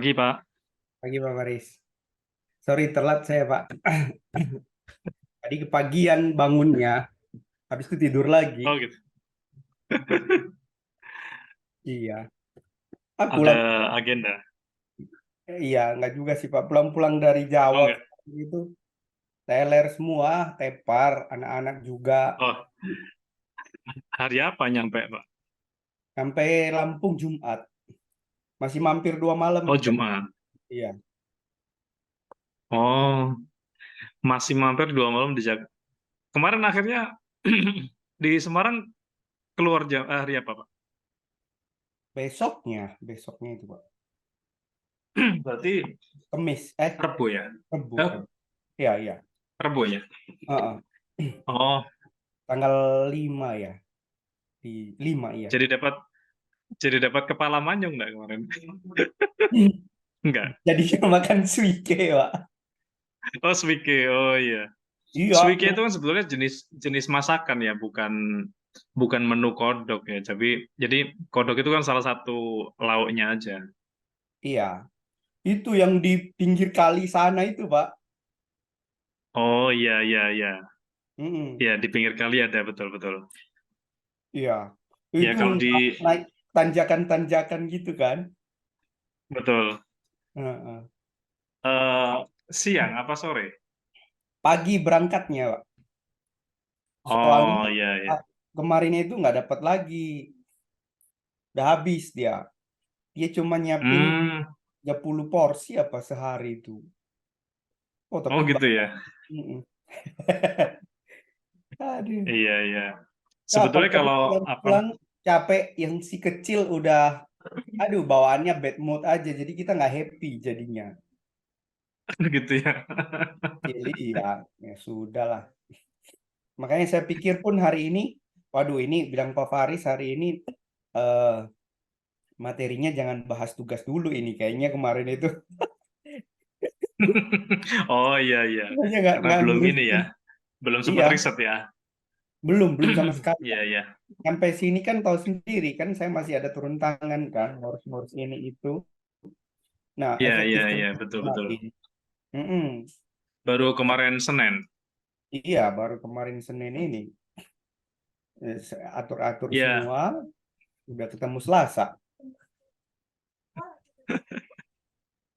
Pagi, Pak. Pagi Pak Faris. Sorry telat saya Pak. Tadi kepagian bangunnya, habis itu tidur lagi. Oh, gitu. Iya. Ah, Ada pulang, agenda. iya nggak juga sih Pak. Pulang-pulang dari Oh, Jawa enggak. itu teler semua, tepar, anak-anak juga. Oh, hari apa nyampe, Pak? Sampai Lampung Jumat. Masih mampir 2 malam Oh, di Jakarta. Jumat. Iya. Oh, masih mampir 2 malam di Jakarta. Kemarin akhirnya di Semarang keluar jam hari apa, Pak? Besoknya itu Pak. Berarti Kemis, Rebo ya? Rebu. Eh, Iya, iya. Rebo ya? Heeh. Oh, Tanggal 5 ya. Di 5 iya. jadi dapat kepala manyung nggak kemarin? Enggak. Jadi makan suike Pak. Oh, suike. Oh iya. Iya, Suike itu kan sebetulnya jenis jenis masakan ya, bukan bukan menu kodok ya. Jadi kodok itu kan salah satu lauknya aja. iya. Itu yang di pinggir kali sana itu, Pak. Oh iya iya iya. Mm-mm. Ya di pinggir kali ada betul-betul. Iya. Ya Itu kalau di naik tanjakan-tanjakan gitu kan. betul. Heeh. eh Siang apa sore? Pagi berangkatnya, Pak. Soalnya Oh iya iya. ah, kemarin itu nggak dapat lagi. Udah habis dia. Dia cuma nyiapin Hmm. 30 porsi apa sehari itu. Oh, Oh tapi gitu banyak. ya. Mm-mm. Aduh. Iya iya. Ya, Sebetulnya apalagi kalau apa pulang capek, yang si kecil udah, aduh, bawaannya bad mood aja. Jadi kita nggak happy jadinya. gitu ya. Jadi ya sudah lah. Makanya saya pikir pun hari ini, waduh ini bilang Pak Faris hari ini eh, materinya jangan bahas tugas dulu ini. Kayaknya kemarin itu Oh iya iya. kayaknya Karena nggak belum ini ya, ngurusin. belum sempat Iya, riset ya. belum sama sekali. Iya iya. Sampai sini kan tahu sendiri kan saya masih ada turun tangan kan, ngurus-ngurus ini itu. Nah, Iya iya efektif iya kerja betul betul. kemarin. Mm-mm. Baru kemarin Senin. Iya, baru kemarin Senin ini atur-atur Ya, semua, udah ketemu Selasa.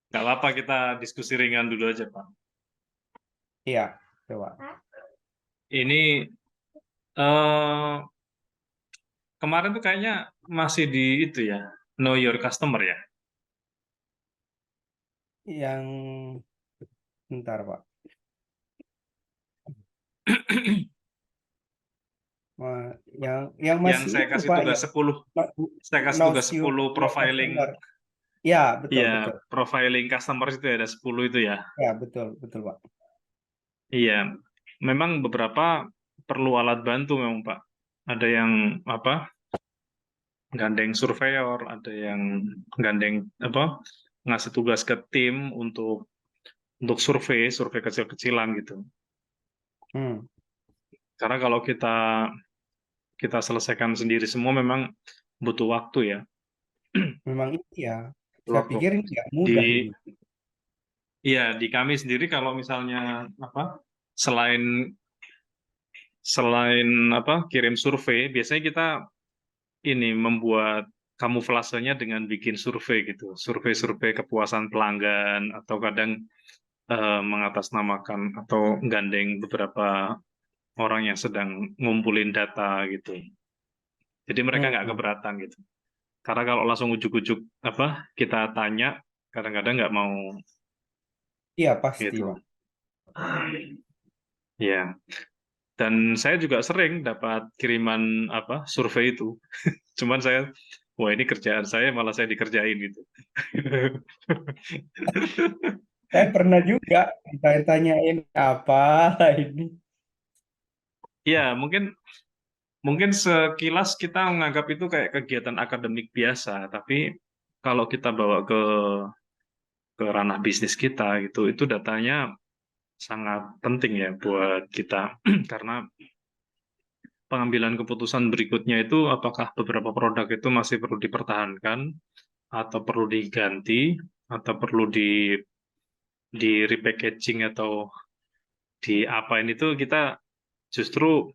nggak apa-apa kita diskusi ringan dulu aja, Pak. Iya, coba. Ini eh kemarin tuh kayaknya masih di itu ya, know your customer ya. Yang bentar, Pak. Yang Yang masih saya itu kasih Pak, tugas yang 10, saya kasih know tugas your, 10 your profiling, customer. Ya, betul, ya betul. profiling customer itu ya, ada 10 itu ya. Ya, betul, betul, Pak. Iya, memang beberapa perlu alat bantu memang, Pak. Ada yang apa? Gandeng surveyor, ada yang gandeng apa? Ngasih tugas ke tim untuk survei, survei kecil-kecilan gitu. Hmm, Karena kalau kita kita selesaikan sendiri semua memang butuh waktu ya. memang iya. Butuh Saya waktu. pikir ini nggak Di mudah ini. Iya, di kami sendiri kalau misalnya apa? Selain selain apa? Kirim survei, biasanya kita ini membuat kamuflasenya dengan bikin survei gitu. Survei-survei kepuasan pelanggan atau kadang mengatasnamakan atau gandeng beberapa orang yang sedang ngumpulin data gitu. Jadi mereka Hmm, nggak hmm. keberatan gitu. Karena kalau langsung ujuk-ujuk apa kita tanya, kadang-kadang nggak mau Iya, pasti, gitu. Pak. Ya, dan saya juga sering dapat kiriman apa survei itu. Cuman saya, wah ini kerjaan saya malah saya dikerjain gitu. Saya pernah juga ditanya-tanyain apa lah ini. Ya, mungkin mungkin sekilas kita menganggap itu kayak kegiatan akademik biasa, tapi kalau kita bawa ke ranah bisnis kita gitu, itu datanya sangat penting ya buat kita karena pengambilan keputusan berikutnya itu apakah beberapa produk itu masih perlu dipertahankan atau perlu diganti atau perlu di repackaging atau di apa ini tuh kita justru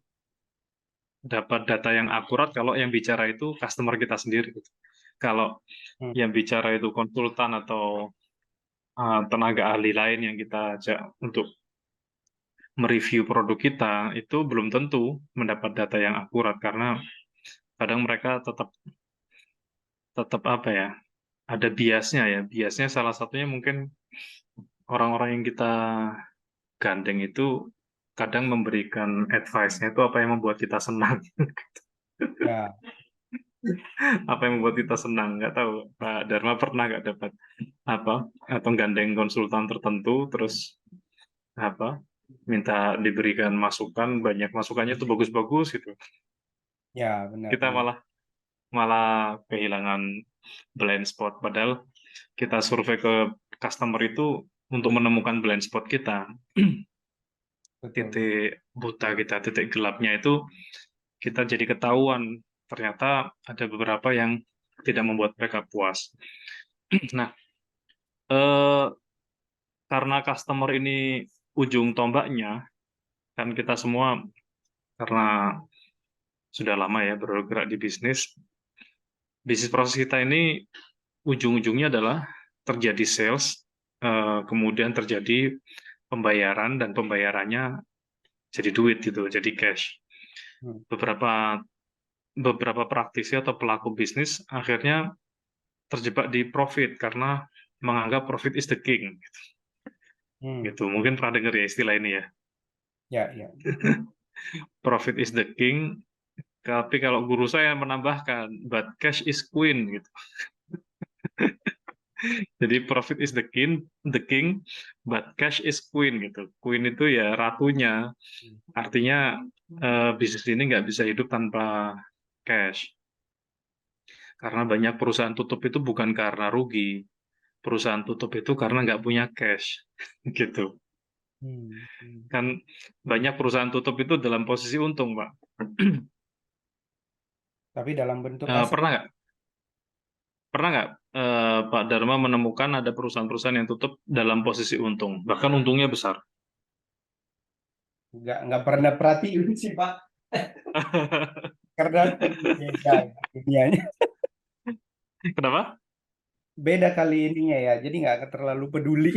dapat data yang akurat kalau yang bicara itu customer kita sendiri gitu. Kalau Hmm. yang bicara itu konsultan atau tenaga ahli lain yang kita ajak untuk mereview produk kita, itu belum tentu mendapat data yang akurat karena kadang mereka tetap tetap apa ya, ada biasnya ya. Biasnya salah satunya mungkin orang-orang yang kita gandeng itu kadang memberikan advice-nya itu apa yang membuat kita senang. Ya, Apa yang membuat kita senang, nggak tahu Pak Dharma pernah nggak dapat apa atau gandeng konsultan tertentu terus apa minta diberikan masukan, banyak masukannya itu bagus-bagus gitu, ya kita benar-benar. malah malah kehilangan blind spot, padahal kita survei ke customer itu untuk menemukan blind spot kita, Betul. titik buta kita, titik gelapnya itu kita jadi ketahuan ternyata ada beberapa yang tidak membuat mereka puas. Nah, eh, karena customer ini ujung tombaknya, kan kita semua karena sudah lama ya bergerak di bisnis, bisnis proses kita ini ujung-ujungnya adalah terjadi sales, kemudian terjadi pembayaran dan pembayarannya jadi duit gitu, jadi cash. Hmm. Beberapa beberapa praktisi atau pelaku bisnis akhirnya terjebak di profit karena menganggap profit is the king Hmm. gitu. Mungkin pernah dengar ya istilah ini ya. Ya, ya. Profit is the king, tapi kalau guru saya menambahkan but cash is queen gitu. Jadi profit is the king, but cash is queen gitu. Queen itu ya ratunya. Artinya bisnis ini nggak bisa hidup tanpa cash. Karena banyak perusahaan tutup itu bukan karena rugi. Perusahaan tutup itu karena nggak punya cash. Gitu. Hmm. Hmm. Kan banyak perusahaan tutup itu dalam posisi untung, Pak. Tapi dalam bentuk Eh, aset pernah nggak? Pernah nggak Pak Dharma menemukan ada perusahaan-perusahaan yang tutup dalam posisi untung, bahkan untungnya besar? nggak pernah perhatiin sih Pak, karena beda dunianya, Kenapa? beda kali ininya ya, jadi nggak terlalu peduli.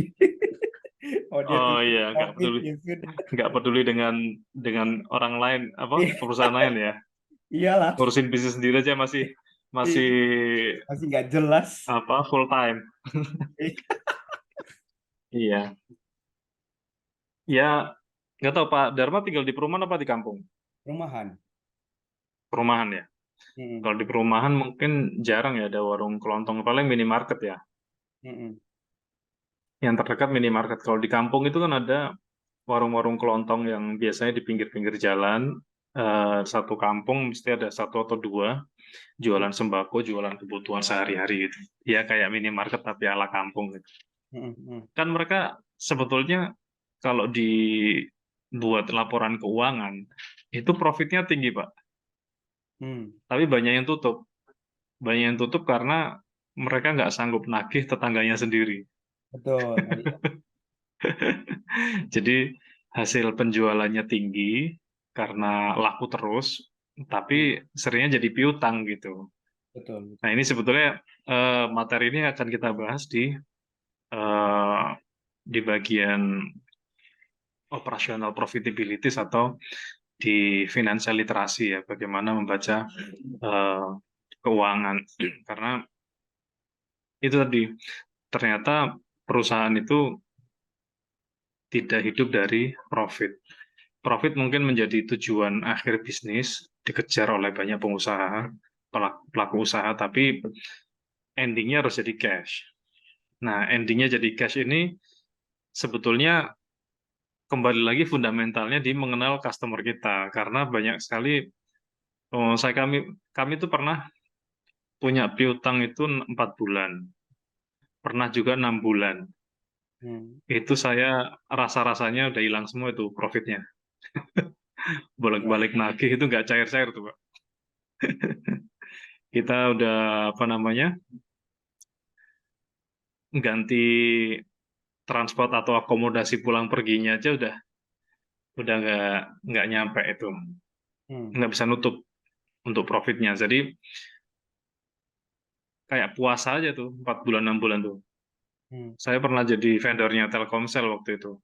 Oh dia Oh tutup iya, profit ya sudah. nggak peduli dengan orang lain, apa Iya, perusahaan lain ya. iyalah. Ngurusin bisnis sendiri aja masih Iya, masih masih nggak jelas. apa full time. Iya, ya nggak tahu Pak Dharma tinggal di perumahan apa di kampung? Rumahan. Perumahan ya. Mm-mm. Kalau di perumahan mungkin jarang ya ada warung kelontong, paling minimarket ya. Mm-mm. Yang terdekat minimarket. Kalau di kampung itu kan ada warung-warung kelontong yang biasanya di pinggir-pinggir jalan. Satu kampung mesti ada satu atau dua jualan sembako, jualan kebutuhan sehari-hari gitu. Ya kayak minimarket tapi ala kampung gitu. Mm-mm. Kan mereka sebetulnya kalau dibuat laporan keuangan itu profitnya tinggi Pak. Mm. Tapi banyak yang tutup. Banyak yang tutup karena mereka nggak sanggup nagih tetangganya sendiri. Betul. Iya. Jadi hasil penjualannya tinggi karena laku terus, Mm. tapi seringnya jadi piutang gitu. Betul. Nah ini sebetulnya materi ini akan kita bahas eh, di bagian operational profitability atau di financial literasi ya, bagaimana membaca eh, keuangan. Karena itu tadi ternyata perusahaan itu tidak hidup dari profit. Profit mungkin menjadi tujuan akhir bisnis, dikejar oleh banyak pengusaha, pelaku usaha, tapi endingnya harus jadi cash. Nah, endingnya jadi cash ini sebetulnya kembali lagi fundamentalnya di mengenal customer kita, karena banyak sekali kami tuh pernah punya piutang itu 4 bulan, pernah juga 6 bulan. Mm. Itu saya rasa-rasanya udah hilang semua itu profitnya. Ya. Bolak-balik nagih itu nggak cair-cair tuh, Pak. Kita udah apa namanya ganti transport atau akomodasi pulang perginya aja udah nggak nyampe itu, Hmm. nggak bisa nutup untuk profitnya. Jadi kayak puasa aja tuh 4 bulan 6 bulan tuh. Hmm. Saya pernah jadi vendornya Telkomsel waktu itu.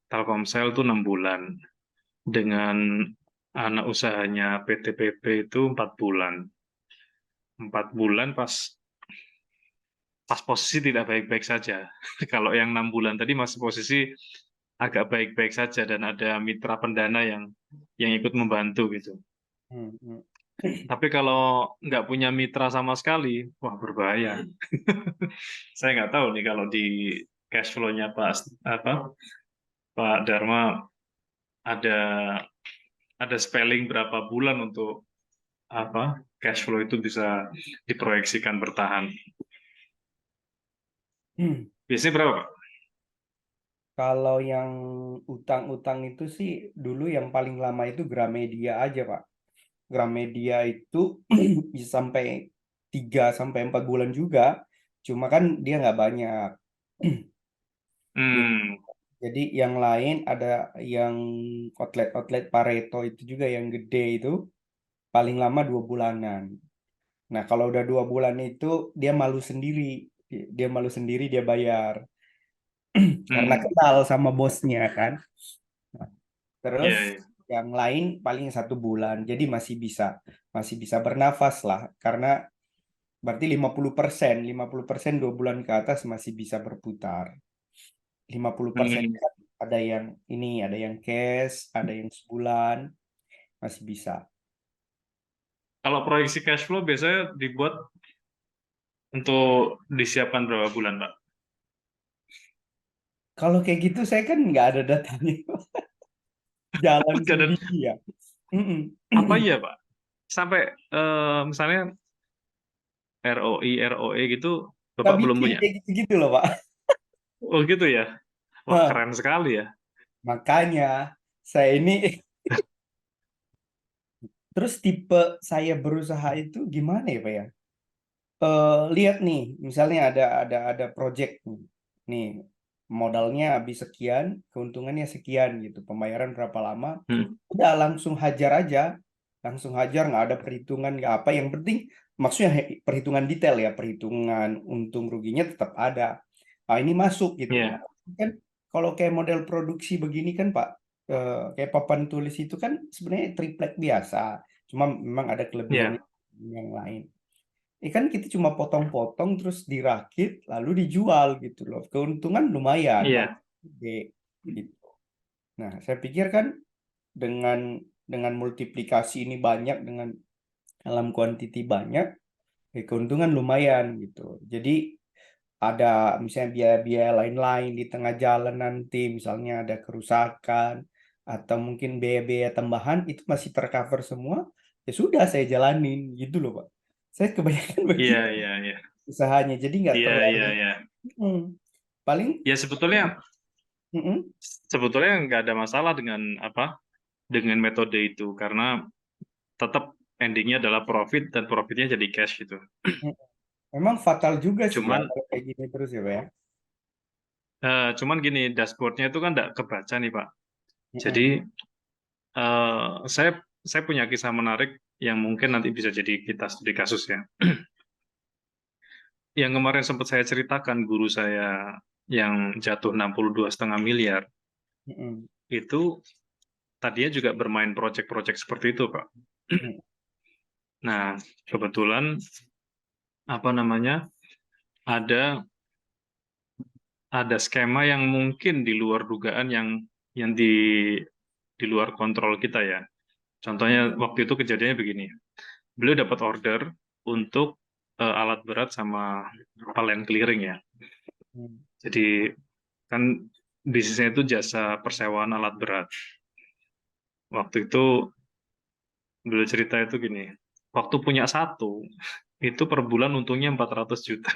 Telkomsel tuh 6 bulan dengan anak usahanya PTPP itu 4 bulan. 4 bulan pas posisi tidak baik-baik saja. Kalau yang 6 bulan tadi masih posisi agak baik-baik saja dan ada mitra pendana yang ikut membantu gitu. Hmm. Hmm. Tapi kalau nggak punya mitra sama sekali, wah berbahaya. Saya nggak tahu nih kalau di cash flow-nya Pak Dharma ada spelling berapa bulan untuk cash flow itu bisa diproyeksikan bertahan. Hmm. Biasanya berapa, Pak? Kalau yang utang-utang itu sih dulu yang paling lama itu Gramedia aja, Pak. Gramedia itu bisa sampai 3 sampai 4 bulan juga. Cuma kan dia nggak banyak. Dia- Hmm, Jadi yang lain ada yang outlet-outlet Pareto itu juga yang gede itu paling lama 2 bulanan. Nah, kalau udah 2 bulan itu dia malu sendiri. Dia malu sendiri dia bayar. Karena hmm, kenal sama bosnya kan. Terus ya, ya. yang lain paling 1 bulan, jadi masih bisa bernafas lah, karena berarti 50% 2 bulan ke atas masih bisa berputar. 50% Hmm. kan ada yang ini, ada yang cash, ada yang sebulan, masih bisa. Kalau proyeksi cash flow biasanya dibuat untuk disiapkan berapa bulan, Pak? Kalau kayak gitu saya kan nggak ada datanya, jalan Nggak ada. sendiri ya. Mm-mm. Apa iya, Pak? Sampai misalnya ROI, ROE gitu, Nggak Bapak belum bikin punya? kayak gitu-gitu loh, Pak. Oh gitu ya? Wah keren sekali ya. Makanya saya ini terus tipe saya berusaha itu gimana ya, Pak ya? Lihat nih, misalnya ada project nih. Nih, modalnya habis sekian, keuntungannya sekian gitu. Pembayaran berapa lama? Hmm. Udah langsung hajar aja. Langsung hajar, nggak ada perhitungan, nggak apa. Yang penting maksudnya perhitungan detail ya, perhitungan untung ruginya tetap ada. Ah, ini masuk gitu. Nah, Ya, kan kalau kayak model produksi begini kan, Pak, kayak papan tulis itu kan sebenarnya triplek biasa. Cuma memang ada kelebihan ya, yang lain. Kan kita cuma potong-potong terus dirakit lalu dijual gitu loh. Keuntungan lumayan, iya, walaupun gede gitu. Nah, saya pikir kan dengan multiplikasi ini banyak dengan dalam kuantiti banyak, keuntungan lumayan gitu. Jadi ada misalnya biaya-biaya lain-lain di tengah jalan nanti, misalnya ada kerusakan atau mungkin biaya-biaya tambahan itu masih tercover semua, ya sudah saya jalanin gitu loh, Pak. Saya kebanyakan iya, begitu iya, iya, usahanya, jadi nggak iya, terlalu iya, iya. hmm, paling Ya sebetulnya mm-mm, sebetulnya nggak ada masalah dengan dengan metode itu karena tetap endingnya adalah profit dan profitnya jadi cash gitu. mm. Memang fatal juga sih ya Cuman kalau kayak gini terus ya, Pak ya. cuman gini dashboardnya itu kan nggak kebaca nih Pak. Jadi Mm-mm, saya punya kisah menarik yang mungkin nanti bisa jadi kita studi kasus ya. Yang kemarin sempat saya ceritakan guru saya yang jatuh 62,5 miliar mm-mm, itu tadinya juga bermain proyek-proyek seperti itu, Pak. mm, Nah, kebetulan apa namanya ada skema yang mungkin di luar dugaan yang di luar kontrol kita ya. Contohnya waktu itu kejadiannya begini. Beliau dapat order untuk alat berat sama palen clearing ya. mm. Jadi kan bisnisnya itu jasa persewaan alat berat. Waktu itu beliau cerita itu gini, waktu punya satu, itu per bulan untungnya 400 juta.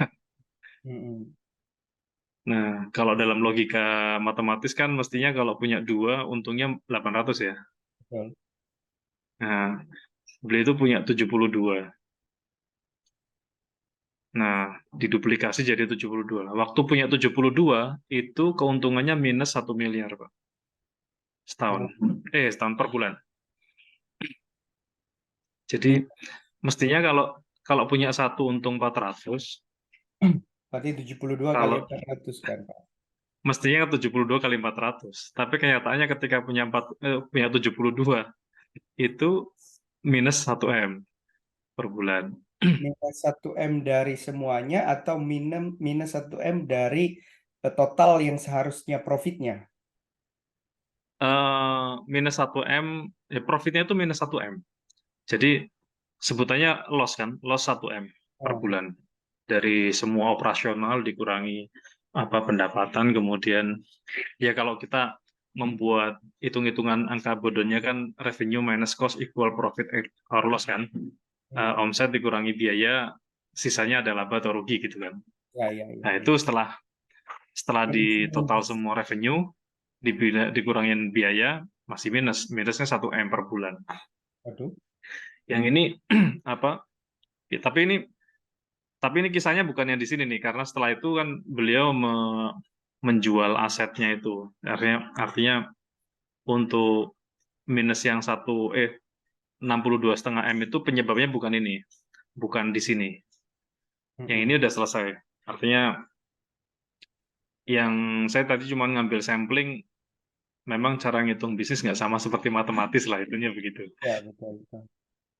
Mm-mm. Nah, kalau dalam logika matematis kan mestinya kalau punya dua, untungnya 800 ya. Betul. Nah, beliau itu punya 72. Nah, diduplikasi jadi 72. Waktu punya 72, itu keuntungannya minus 1 miliar, Pak. Setahun. Oh, Setahun per bulan. Jadi, min- mestinya kalau kalau punya satu untung 400, berarti 72 kali kalau 400 kan, Pak? mestinya 72 kali 400. Tapi kenyataannya ketika punya 72, itu minus 1 M per bulan. Minus 1 M dari semuanya atau minus 1 M dari total yang seharusnya profitnya? Minus 1 M, ya profitnya itu minus 1 M. Jadi sebutannya loss kan, loss 1 M per Oh, bulan. Dari semua operasional dikurangi apa pendapatan, kemudian ya kalau kita membuat hitung-hitungan angka bodohnya kan revenue minus cost equal profit or loss kan. hmm. Omset dikurangi biaya, sisanya ada laba atau rugi gitu kan. Ya, ya, ya, Nah, ya. itu setelah setelah di total semua revenue dikurangin biaya masih minusnya 1 M per bulan. Waduh. Yang ini apa? Ya, tapi ini kisahnya bukan yang di sini nih, karena setelah itu kan beliau menjual asetnya itu. Artinya untuk minus yang 62,5 M itu penyebabnya bukan ini, bukan di sini. Yang ini Mm-mm. udah selesai. Artinya yang saya tadi cuma ngambil sampling, memang cara ngitung bisnis nggak sama seperti matematis lah, itunya begitu. Ya, betul, betul.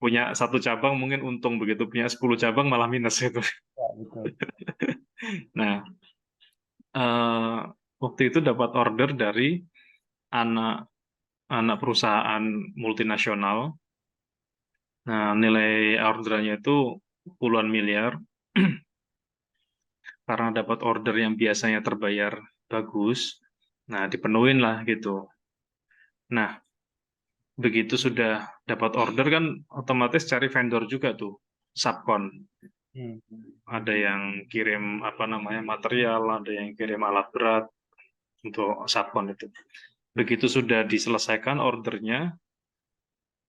Punya satu cabang mungkin untung, begitu punya 10 cabang malah minus itu. Ya, betul. Nah, eh, waktu itu dapat order dari anak anak perusahaan multinasional. Nah, nilai orderannya itu puluhan miliar karena dapat order yang biasanya terbayar bagus. Nah, dipenuhin lah gitu. Nah, begitu sudah dapat order kan otomatis cari vendor juga tuh, subkon. Hmm. Ada yang kirim apa namanya material, ada yang kirim alat berat untuk subkon itu. Begitu sudah diselesaikan ordernya,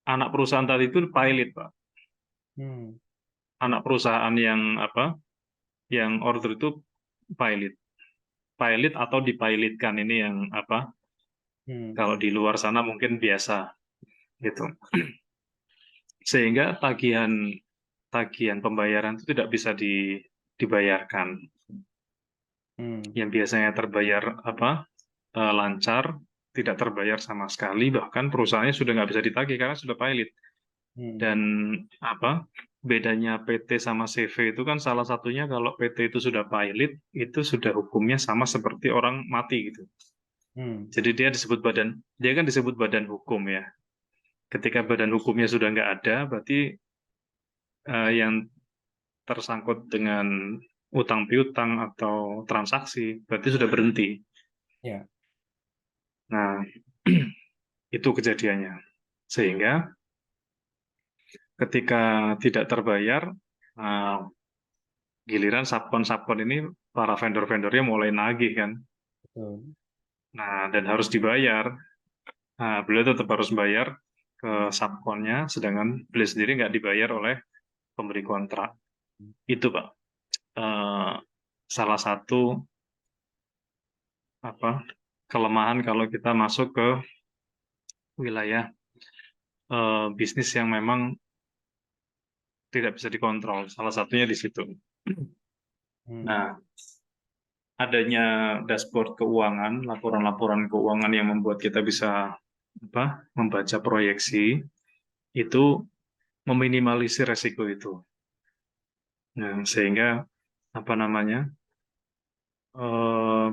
anak perusahaan tadi itu pilot, Pak. Hmm. Anak perusahaan yang apa? Yang order itu pilot. Pilot atau dipilotkan ini yang apa? Hmm. Kalau di luar sana mungkin biasa gitu. Sehingga tagihan tagihan pembayaran itu tidak bisa dibayarkan. Hmm. Yang biasanya terbayar apa? Lancar, tidak terbayar sama sekali, bahkan perusahaannya sudah nggak bisa ditagih karena sudah pilot. Hmm. Dan apa? Bedanya PT sama CV itu kan salah satunya kalau PT itu sudah pilot, itu sudah hukumnya sama seperti orang mati gitu. Hmm. Jadi dia kan disebut badan hukum ya. Ketika badan hukumnya sudah nggak ada, berarti yang tersangkut dengan utang piutang atau transaksi, berarti sudah berhenti. Ya. Nah, itu kejadiannya. Sehingga ketika tidak terbayar, uh, giliran subkon ini para vendor-vendornya mulai nagih kan. Betul. Nah, dan harus dibayar. Nah, beliau tetap harus bayar ke subkonnya, sedangkan beliau sendiri nggak dibayar oleh pemberi kontrak. Itu, Pak. Eh, Salah satu apa kelemahan kalau kita masuk ke wilayah bisnis yang memang tidak bisa dikontrol. Salah satunya di situ. Hmm. Nah, adanya dashboard keuangan, laporan-laporan keuangan yang membuat kita bisa apa, membaca proyeksi, itu meminimalisir resiko itu. Nah, sehingga apa namanya eh,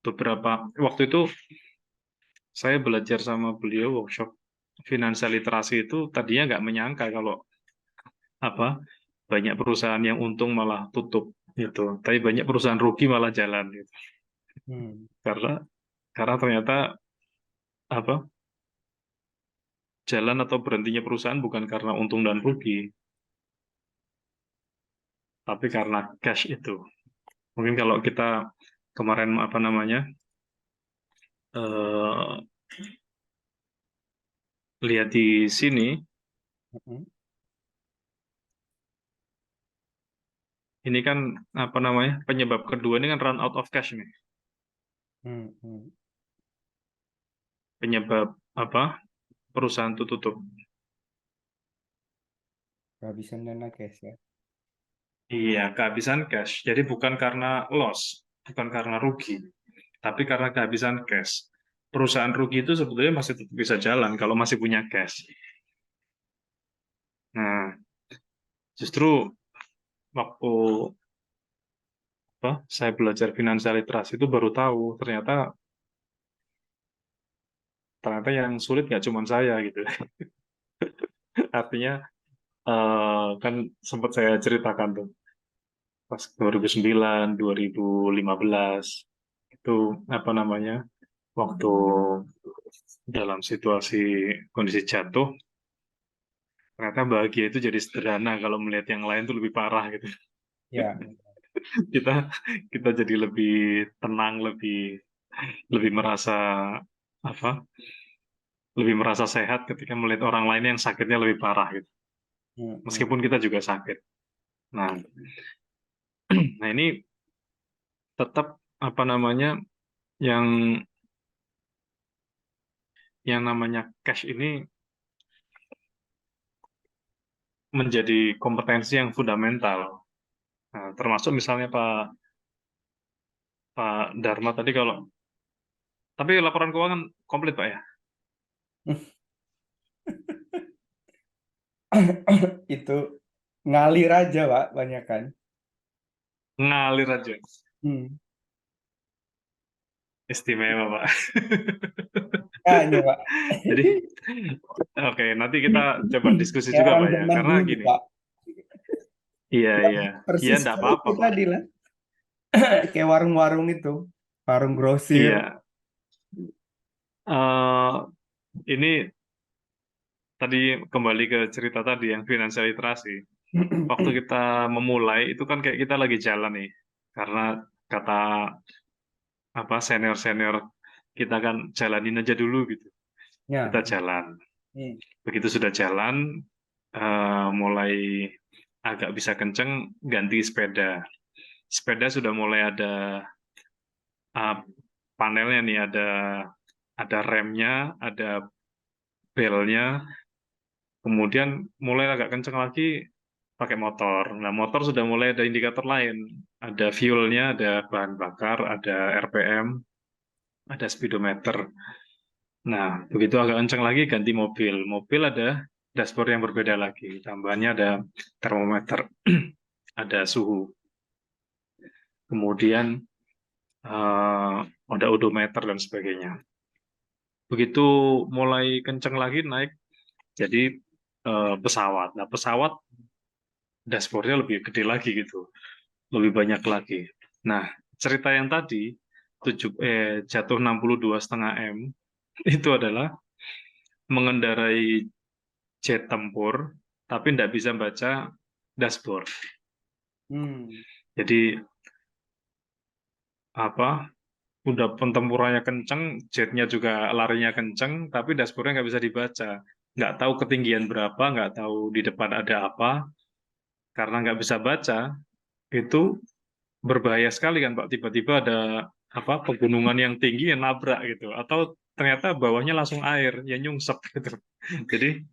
beberapa waktu itu saya belajar sama beliau workshop finansial literasi itu tadinya nggak menyangka kalau apa banyak perusahaan yang untung malah tutup gitu, tapi banyak perusahaan rugi malah jalan gitu. Hmm. Karena ternyata apa jalan atau berhentinya perusahaan bukan karena untung dan rugi, tapi karena cash itu. Mungkin kalau kita kemarin apa namanya eh, lihat di sini, Hmm. ini kan apa namanya, penyebab kedua ini kan run out of cash nih. Hmm, hmm. Penyebab apa, perusahaan itu tutup. Kehabisan dana cash ya. Iya, kehabisan cash. Jadi bukan karena loss, bukan karena rugi, tapi karena kehabisan cash. Perusahaan rugi itu sebetulnya masih tetap bisa jalan kalau masih punya cash. Nah, justru waktu apa, saya belajar financial literacy itu baru tahu ternyata ternyata yang sulit nggak cuma saya gitu. Artinya kan sempat saya ceritakan tuh pas 2009, 2015 itu apa namanya, waktu dalam situasi kondisi jatuh, ternyata bahagia itu jadi sederhana kalau melihat yang lain tuh lebih parah gitu. Ya. Kita kita jadi lebih tenang, lebih lebih merasa apa? Lebih merasa sehat ketika melihat orang lain yang sakitnya lebih parah gitu. Hmm, hmm. Meskipun kita juga sakit. Nah, nah ini tetap apa namanya, yang namanya cash ini menjadi kompetensi yang fundamental. Nah, termasuk misalnya Pak Dharma tadi, kalau tapi laporan keuangan komplit Pak ya, Itu ngalir aja, Pak, banyak kan. ngalir aja, Hmm. istimewa Pak. Kayaknya, Pak. Jadi oke, nanti kita coba diskusi Kayak juga orang Pak ya, zaman karena dulu, gini, Pak. iya Ya, iya iya, persis enggak kayak apa-apa itu Pak, tadi lah. Kayak warung-warung itu. Warung grosir. iya. eh ini tadi kembali ke cerita tadi yang financial literasi. Waktu kita memulai itu kan kayak kita lagi jalan nih, karena kata apa, senior senior kita kan jalanin aja dulu gitu. Ya. Kita jalan, Hmm. begitu sudah jalan, mulai agak bisa kenceng, ganti sepeda. Sepeda sudah mulai ada uh, panelnya nih, ada remnya, ada belnya. Kemudian mulai agak kenceng lagi pakai motor. Nah, motor sudah mulai ada indikator lain. Ada fuelnya, ada bahan bakar, ada RPM, ada speedometer. Nah, begitu agak kenceng lagi ganti mobil. Mobil ada dashboard yang berbeda lagi. Tambahannya ada termometer, ada suhu. Kemudian eh, ada odometer dan sebagainya. Begitu mulai kenceng lagi naik jadi pesawat. Nah, pesawat dashboardnya lebih gede lagi gitu, lebih banyak lagi. Nah, cerita yang tadi jatuh 62,5 M itu adalah mengendarai jet tempur tapi tidak bisa baca dashboard. Hmm. Jadi apa? Udah pentempurannya kenceng, jetnya juga larinya kenceng, tapi dashboardnya nggak bisa dibaca. Nggak tahu ketinggian berapa, nggak tahu di depan ada apa, karena nggak bisa baca, itu berbahaya sekali kan Pak. Tiba-tiba ada apa, pegunungan yang tinggi yang nabrak gitu, atau ternyata bawahnya langsung air yang nyungsep gitu. Jadi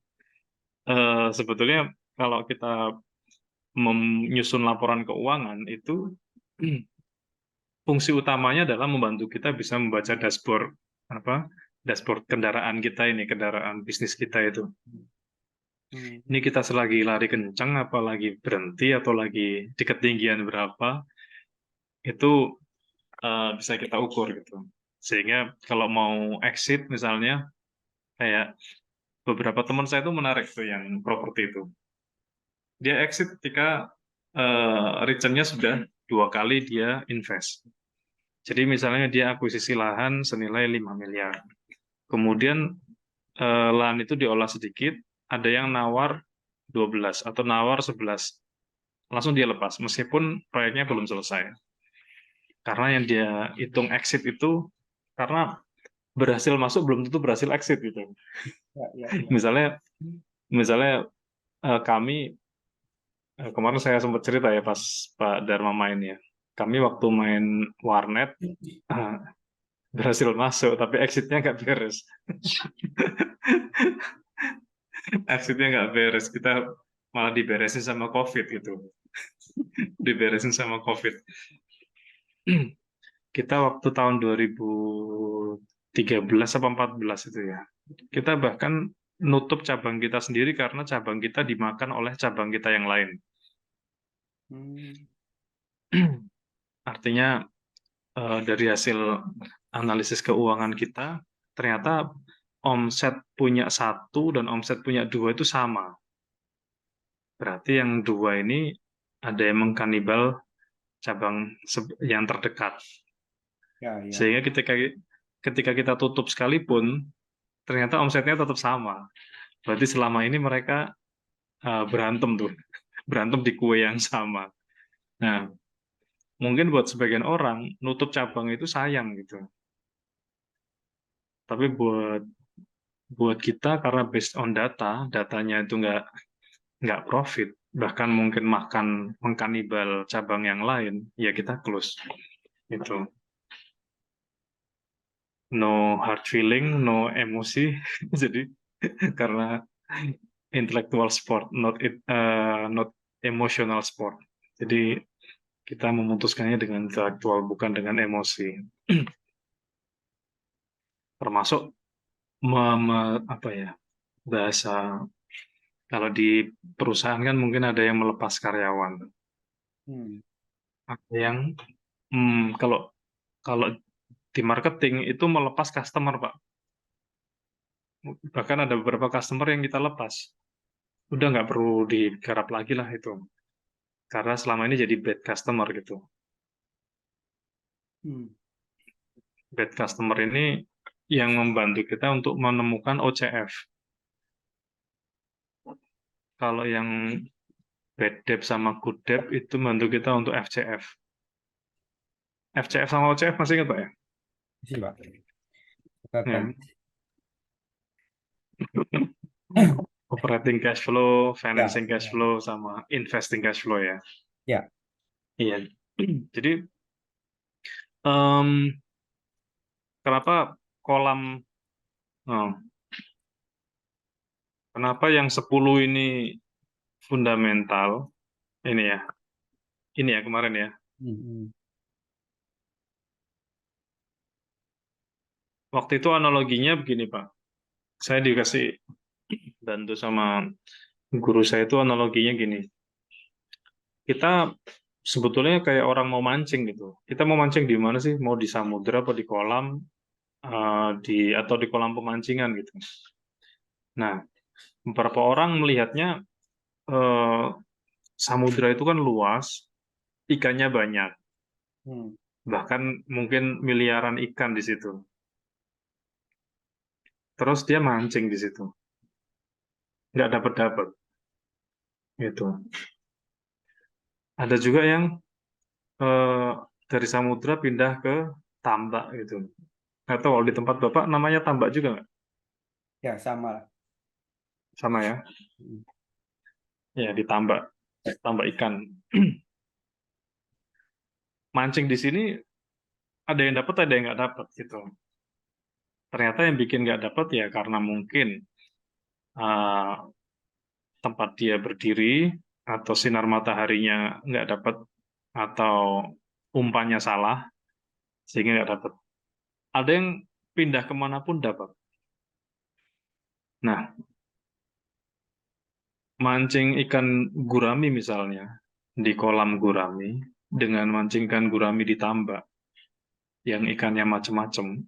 sebetulnya kalau kita menyusun laporan keuangan itu fungsi utamanya adalah membantu kita bisa membaca dashboard apa, dashboard kendaraan kita ini, kendaraan bisnis kita itu. Hmm. Ini kita selagi lari kencang, apa lagi berhenti, atau lagi di ketinggian berapa, itu bisa kita ukur gitu. Sehingga kalau mau exit misalnya, kayak beberapa teman saya itu menarik tuh yang properti itu. Dia exit ketika return-nya sudah 2 kali dia invest. Jadi misalnya dia akuisisi lahan senilai 5 miliar. Kemudian lahan itu diolah sedikit, ada yang nawar 12 atau nawar 11. Langsung dia lepas, meskipun proyeknya belum selesai. Karena yang dia hitung exit itu, karena berhasil masuk belum tentu berhasil exit gitu. Ya, ya, ya. Misalnya, misalnya kami Kemarin saya sempat cerita ya pas Pak Dharma main ya. Kami waktu main warnet berhasil masuk, tapi exitnya nggak beres. Exitnya nggak beres. Kita malah diberesin sama COVID gitu. Diberesin sama COVID. Kita waktu tahun 2013 apa 14 itu ya. Kita bahkan nutup cabang kita sendiri karena cabang kita dimakan oleh cabang kita yang lain. Artinya dari hasil analisis keuangan kita, ternyata omset punya satu dan omset punya dua itu sama. Berarti yang dua ini ada yang mengkanibal cabang yang terdekat. Ya, ya. Sehingga ketika kita tutup sekalipun, ternyata omsetnya tetap sama. Berarti selama ini mereka berantem tuh, berantem di kue yang sama. Nah, mungkin buat sebagian orang nutup cabang itu sayang gitu. Tapi buat buat kita karena based on data, datanya itu nggak profit, bahkan mungkin makan mengkanibal cabang yang lain, ya kita close. Itu no hard feeling, no emosi. Jadi karena intellectual sport, not emotional sport. Jadi kita memutuskannya dengan intelektual bukan dengan emosi. Termasuk apa ya, bahasa kalau di perusahaan kan mungkin ada yang melepas karyawan, Hmm. ada yang kalau kalau di marketing itu melepas customer, Pak. Bahkan ada beberapa customer yang kita lepas, udah nggak perlu digarap lagi lah itu, karena selama ini jadi bad customer gitu. Hmm. Bad customer ini yang membantu kita untuk menemukan OCF. Kalau yang bad debt sama good debt itu membantu kita untuk FCF. FCF sama OCF masih ingat, Pak ya? Sih, Pak. Catatan. Ya. Operating cash flow, Ya, financing cash ya. flow, sama investing cash flow ya. Ya. Iya. Jadi em, kenapa kolam, oh, kenapa yang 10 ini fundamental ini ya? Ini ya kemarin ya. Hmm. Hmm. Waktu itu analoginya begini, Pak. Saya dikasih bantu sama guru saya itu analoginya gini. Kita sebetulnya kayak orang mau mancing gitu. Kita mau mancing di mana sih? Mau di samudera apa di kolam, atau di kolam pemancingan gitu. Nah, beberapa orang melihatnya eh, samudera itu kan luas, ikannya banyak, Hmm. bahkan mungkin miliaran ikan di situ. Terus dia mancing di situ, nggak dapat-dapat gitu. Ada juga yang eh, dari samudera pindah ke tambak gitu. Atau kalau di tempat Bapak namanya tambak juga nggak? Ya, sama lah. Sama ya? Hmm. Ya, di tambak, tambak ikan. Mancing di sini ada yang dapat, ada yang nggak dapat gitu. Ternyata yang bikin nggak dapat ya karena mungkin eh, tempat dia berdiri atau sinar mataharinya nggak dapat atau umpannya salah sehingga nggak dapat. Ada yang pindah kemanapun dapat. Nah, mancing ikan gurami misalnya di kolam gurami dengan mancing ikan gurami di tambak yang ikannya macam-macam,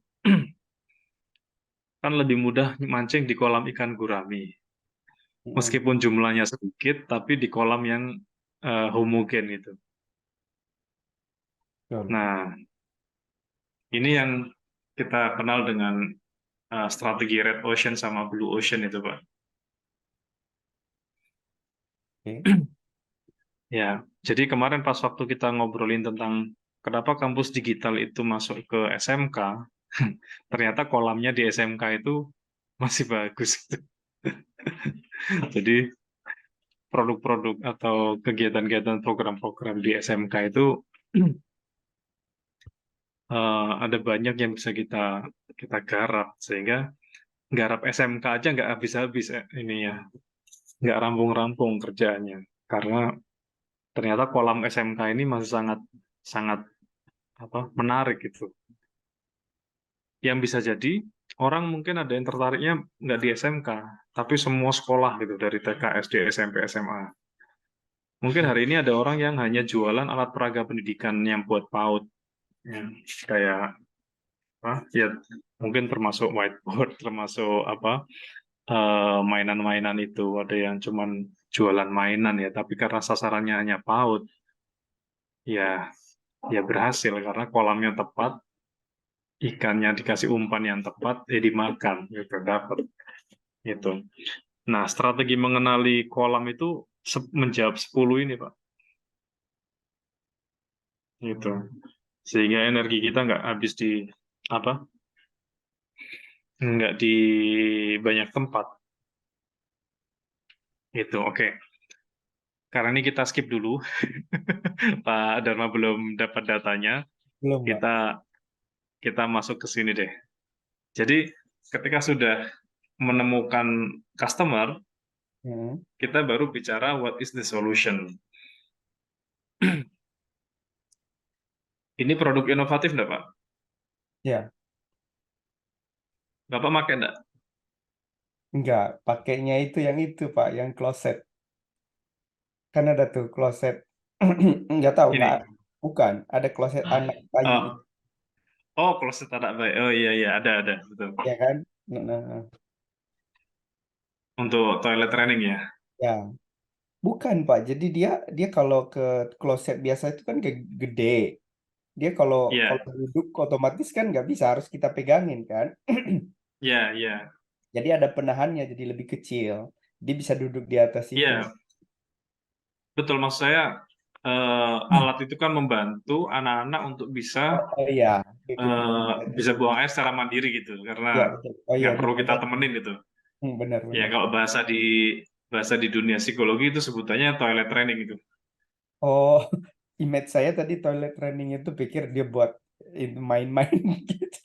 kan lebih mudah mancing di kolam ikan gurami. Hmm. Meskipun jumlahnya sedikit, tapi di kolam yang homogen itu. Betul. Nah, ini yang kita kenal dengan strategi Red Ocean sama Blue Ocean itu, Pak. Oke. Ya, jadi kemarin pas waktu kita ngobrolin tentang kenapa kampus digital itu masuk ke SMK, ternyata kolamnya di SMK itu masih bagus. Jadi produk-produk atau kegiatan-kegiatan program-program di SMK itu ada banyak yang bisa kita kita garap, sehingga garap SMK aja nggak habis-habis ini ya, nggak rampung-rampung kerjaannya, karena ternyata kolam SMK ini masih sangat sangat menarik gitu. Yang bisa jadi orang mungkin ada yang tertariknya nggak di SMK, tapi semua sekolah gitu, dari TK, SD, SMP, SMA. Mungkin hari ini ada orang yang hanya jualan alat peraga pendidikan yang buat PAUD, ya, kayak ya mungkin termasuk whiteboard, termasuk mainan-mainan itu. Ada yang cuman jualan mainan ya, tapi karena sasarannya hanya PAUD, ya ya berhasil karena kolamnya tepat, ikannya dikasih umpan yang tepat, dimakan, gitu dapat itu. Nah, strategi mengenali kolam itu menjawab 10 ini, Pak. Gitu. Sehingga energi kita nggak habis di apa? Nggak di banyak tempat. Itu oke. Karena ini kita skip dulu. Pak Dharma belum dapat datanya. Belum, Pak. Kita kita masuk ke sini deh. Jadi ketika sudah menemukan customer, Hmm. kita baru bicara what is the solution. Ini produk inovatif nggak, Pak? Ya, Bapak pakai nggak? enggak. Pakainya itu yang itu, Pak, yang kloset. Kan ada tuh kloset. Enggak tahu, enggak. Ini. Bukan, ada kloset anak bayi itu, Oh, oh, kalau setaraf baik. Oh iya iya, ada betul. ya kan? Nah, nah, nah. Untuk toilet training ya. Ya, bukan, Pak. Jadi dia dia kalau ke kloset biasa itu kan gede. Dia kalau Iya, kalau duduk otomatis kan nggak bisa, harus kita pegangin kan. iya, iya. Jadi ada penahannya, jadi lebih kecil. Dia bisa duduk di atas itu. Iya, betul, maksud saya alat itu kan membantu anak-anak untuk bisa Oh, oh iya, gitu. bisa buang air secara mandiri gitu, karena Ya, betul. Oh iya, nggak perlu kita dimandatin. temenin gitu. Benar, Ya benar. kalau bahasa di dunia psikologi itu sebutannya toilet training itu. Oh, image saya tadi toilet training itu pikir dia buat main-main gitu.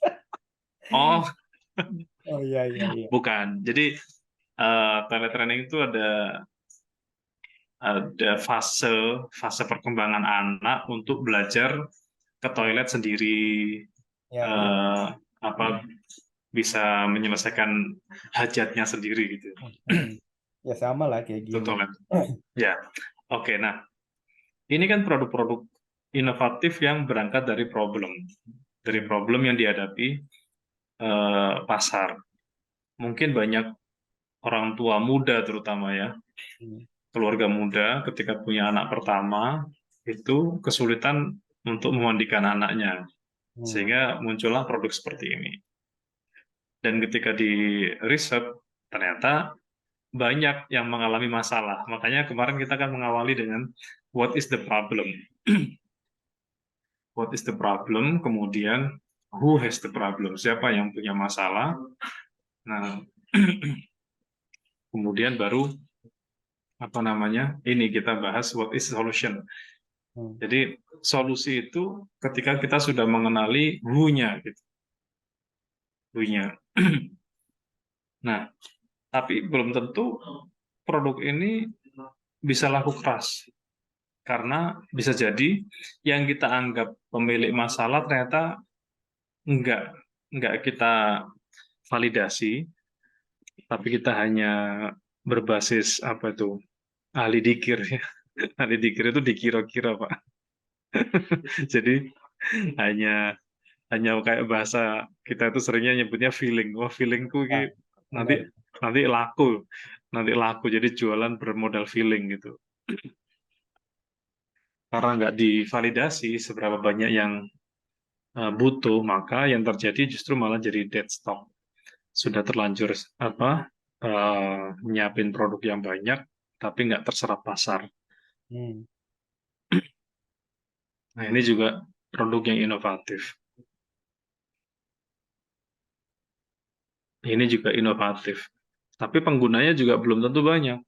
Oh, Oh iya, iya, iya. bukan. Jadi toilet training itu ada fase fase perkembangan anak untuk belajar ke toilet sendiri, Ya, ya. eh, apa bisa menyelesaikan hajatnya sendiri gitu. Ya sama lah kayak Itu gini. toilet. Ya, oke. Nah, ini kan produk-produk inovatif yang berangkat dari problem yang dihadapi pasar. Mungkin banyak orang tua muda terutama ya, keluarga muda ketika punya anak pertama itu kesulitan untuk memandikan anaknya, Hmm. sehingga muncullah produk seperti ini. Dan ketika di riset ternyata banyak yang mengalami masalah. Makanya kemarin kita kan mengawali dengan what is the problem? What is the problem? Kemudian who has the problem? Siapa yang punya masalah? Nah, kemudian baru ini kita bahas what is solution. Hmm. Jadi solusi itu ketika kita sudah mengenali who-nya gitu, who-nya. Nah, tapi belum tentu produk ini bisa laku keras, karena bisa jadi yang kita anggap pemilik masalah ternyata enggak enggak kita validasi, tapi kita hanya berbasis ahli dikir ya. Ahli dikir itu dikira-kira, Pak. Jadi hanya hanya kayak bahasa kita itu seringnya nyebutnya feeling. Wah, feelingku ini Ya, nanti benar. nanti laku, nanti laku. Jadi jualan bermodal feeling gitu. Karena nggak divalidasi seberapa banyak yang butuh, maka yang terjadi justru malah jadi dead stock. Sudah terlanjur nyiapin produk yang banyak, tapi nggak terserap pasar. Hmm. Nah, ini juga produk yang inovatif. Ini juga inovatif. Tapi penggunanya juga belum tentu banyak.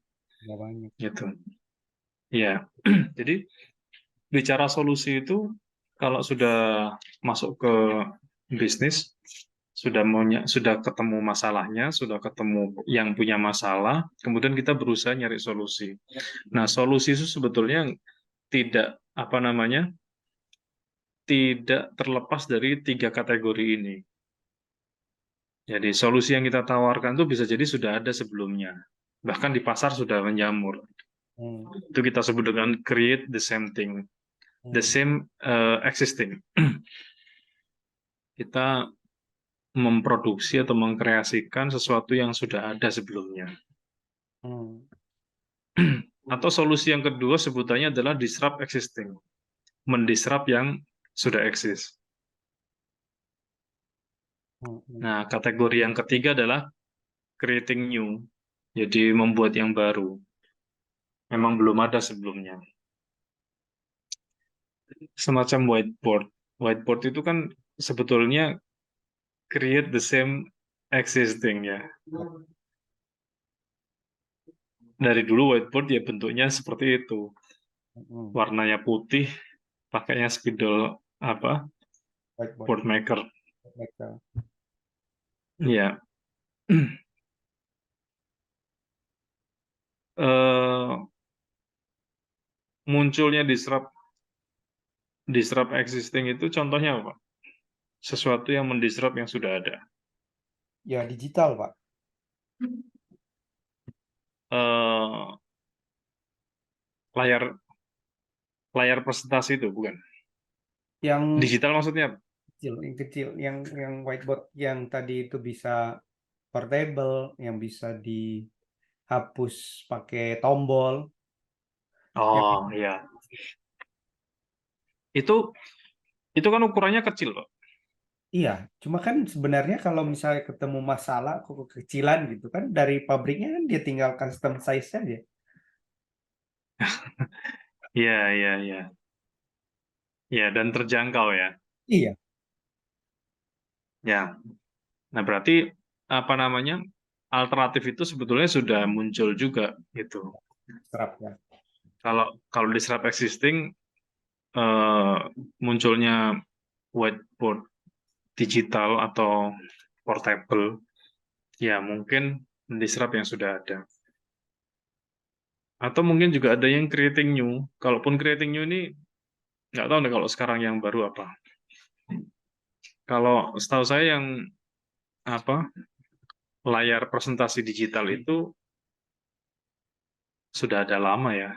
nggak banyak. gitu. Ya, jadi bicara solusi itu kalau sudah masuk ke bisnis, sudah ketemu masalahnya, sudah ketemu yang punya masalah, kemudian kita berusaha nyari solusi. Nah, solusi itu sebetulnya tidak apa namanya, tidak terlepas dari tiga kategori ini. Jadi solusi yang kita tawarkan itu bisa jadi sudah ada sebelumnya, bahkan di pasar sudah menjamur. Hmm, Itu kita sebut dengan create the same thing, the hmm, same existing. Kita memproduksi atau mengkreasikan sesuatu yang sudah ada sebelumnya. hmm, Atau solusi yang kedua sebutannya adalah disrupt existing, mendisrupt yang sudah eksis. hmm, hmm, Nah, kategori yang ketiga adalah creating new, jadi membuat yang baru. Memang belum ada sebelumnya. Semacam whiteboard. Whiteboard itu kan sebetulnya create the same existing ya. Dari dulu whiteboard ya bentuknya seperti itu. hmm. Warnanya putih, pakainya spidol apa? Whiteboard Board maker. mereka. Ya. Eh, munculnya disrupt existing itu contohnya apa? Sesuatu yang mendisrupt yang sudah ada. Ya digital Pak. Eh, layar layar presentasi itu bukan. Yang Digital maksudnya apa? kecil, yang whiteboard yang tadi itu bisa portable, yang bisa dihapus pakai tombol. Yang Oh iya. Itu itu kan ukurannya kecil, Pak. iya, cuma kan sebenarnya kalau misalnya ketemu masalah kekecilan gitu kan dari pabriknya kan dia tinggal custom size aja. Iya, iya, iya. Ya, dan terjangkau ya. Iya, Ya. Nah, berarti apa namanya? Alternatif itu sebetulnya sudah muncul juga gitu. serapnya. Kalau kalau disrupt existing eh, munculnya whiteboard digital atau portable, ya mungkin disrupt yang sudah ada. Atau mungkin juga ada yang creating new. Kalaupun creating new ini nggak tahu nih kalau sekarang yang baru apa. Kalau setahu saya yang apa layar presentasi digital itu sudah ada lama ya.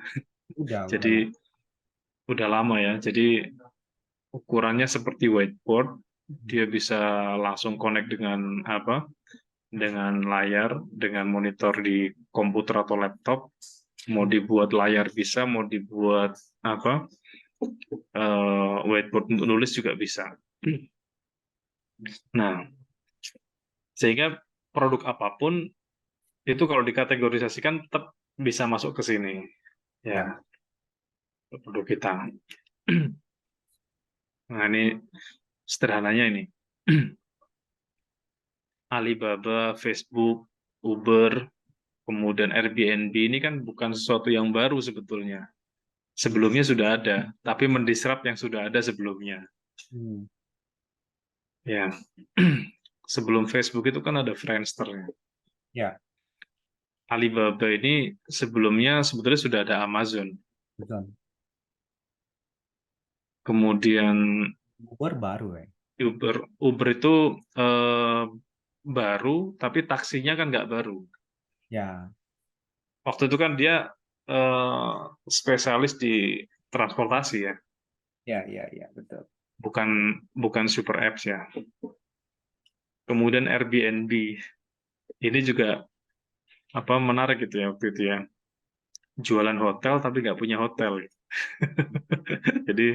Udah lah. Jadi udah lama ya. Jadi ukurannya seperti whiteboard, dia bisa langsung connect dengan apa? Dengan layar, dengan monitor di komputer atau laptop. Mau Hmm, dibuat layar bisa, mau dibuat apa? Whiteboard untuk nulis juga bisa. Nah, sehingga produk apapun itu kalau dikategorisasikan tetap bisa masuk ke sini. ya, Ya, produk kita. Nah, ini sederhananya ini. Alibaba, Facebook, Uber, kemudian Airbnb ini kan bukan sesuatu yang baru sebetulnya. Sebelumnya sudah ada, tapi mendisrupt yang sudah ada sebelumnya. hmm, Ya, sebelum Facebook itu kan ada Friendster. Ya. ya, Alibaba ini sebelumnya sebetulnya sudah ada Amazon. betul. Kemudian Uber baru ya. Uber, Uber itu eh, baru, tapi taksinya kan nggak baru. Ya, Waktu itu kan dia eh, spesialis di transportasi ya, ya, betul. bukan bukan super apps ya. Kemudian Airbnb ini juga apa menarik gitu ya waktu itu ya, jualan hotel tapi nggak punya hotel. Jadi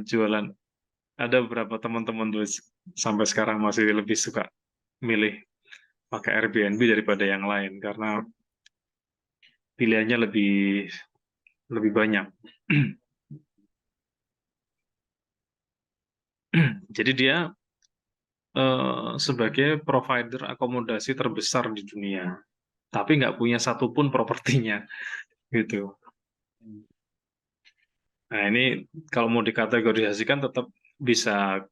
jualan ada beberapa teman-teman tuh sampai sekarang masih lebih suka milih pakai Airbnb daripada yang lain karena pilihannya lebih lebih banyak. Jadi dia sebagai provider akomodasi terbesar di dunia. tapi nggak punya satupun propertinya gitu. Nah ini kalau mau dikategorisasikan tetap bisa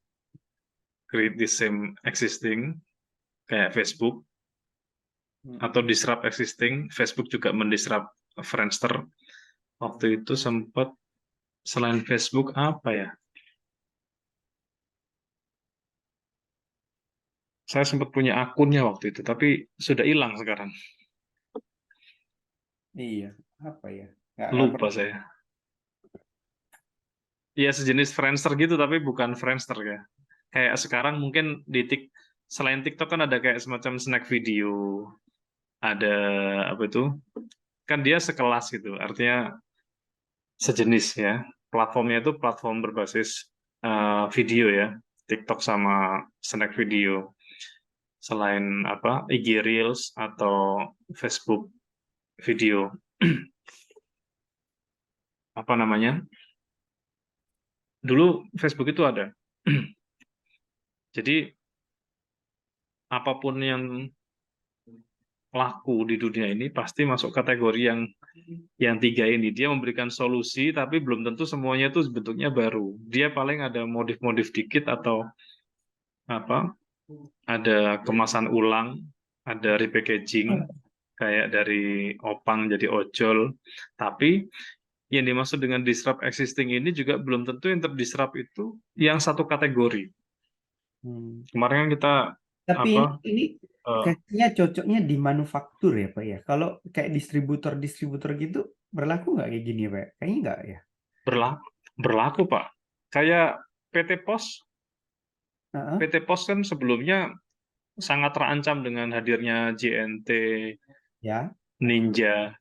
create the same existing kayak Facebook atau disrupt existing. Facebook juga mendisrupt Friendster. Waktu itu sempat selain Facebook apa ya? Saya sempat punya akunnya waktu itu, tapi sudah hilang sekarang. Iya, apa ya? Nggak Lupa pernah. saya. Iya sejenis Friendster gitu, tapi bukan Friendster ya. Kayak sekarang mungkin selain TikTok kan ada kayak semacam snack video, ada apa itu? Kan dia sekelas gitu, artinya sejenis ya. Platformnya itu platform berbasis video ya, TikTok sama snack video. Selain apa IG Reels atau Facebook video, apa namanya? Dulu Facebook itu ada. Jadi apapun yang laku di dunia ini pasti masuk kategori yang tiga ini. Dia memberikan solusi, tapi belum tentu semuanya itu bentuknya baru. Dia paling ada modif-modif dikit atau apa? Ada kemasan ulang, ada repackaging kayak dari opang jadi ojol. Tapi yang dimaksud dengan disrupt existing ini juga belum tentu yang terdisrupt itu yang satu kategori. Hmm. Kemarin kan kita Tapi apa? ini eh, kayaknya cocoknya di manufaktur ya Pak ya. Kalau kayak distributor-distributor gitu berlaku nggak kayak gini Pak? Kayaknya nggak ya. berlaku, berlaku Pak. Kayak PT Pos, Heeh. PT Pos kan sebelumnya sangat terancam dengan hadirnya JNT, Ya. Ninja,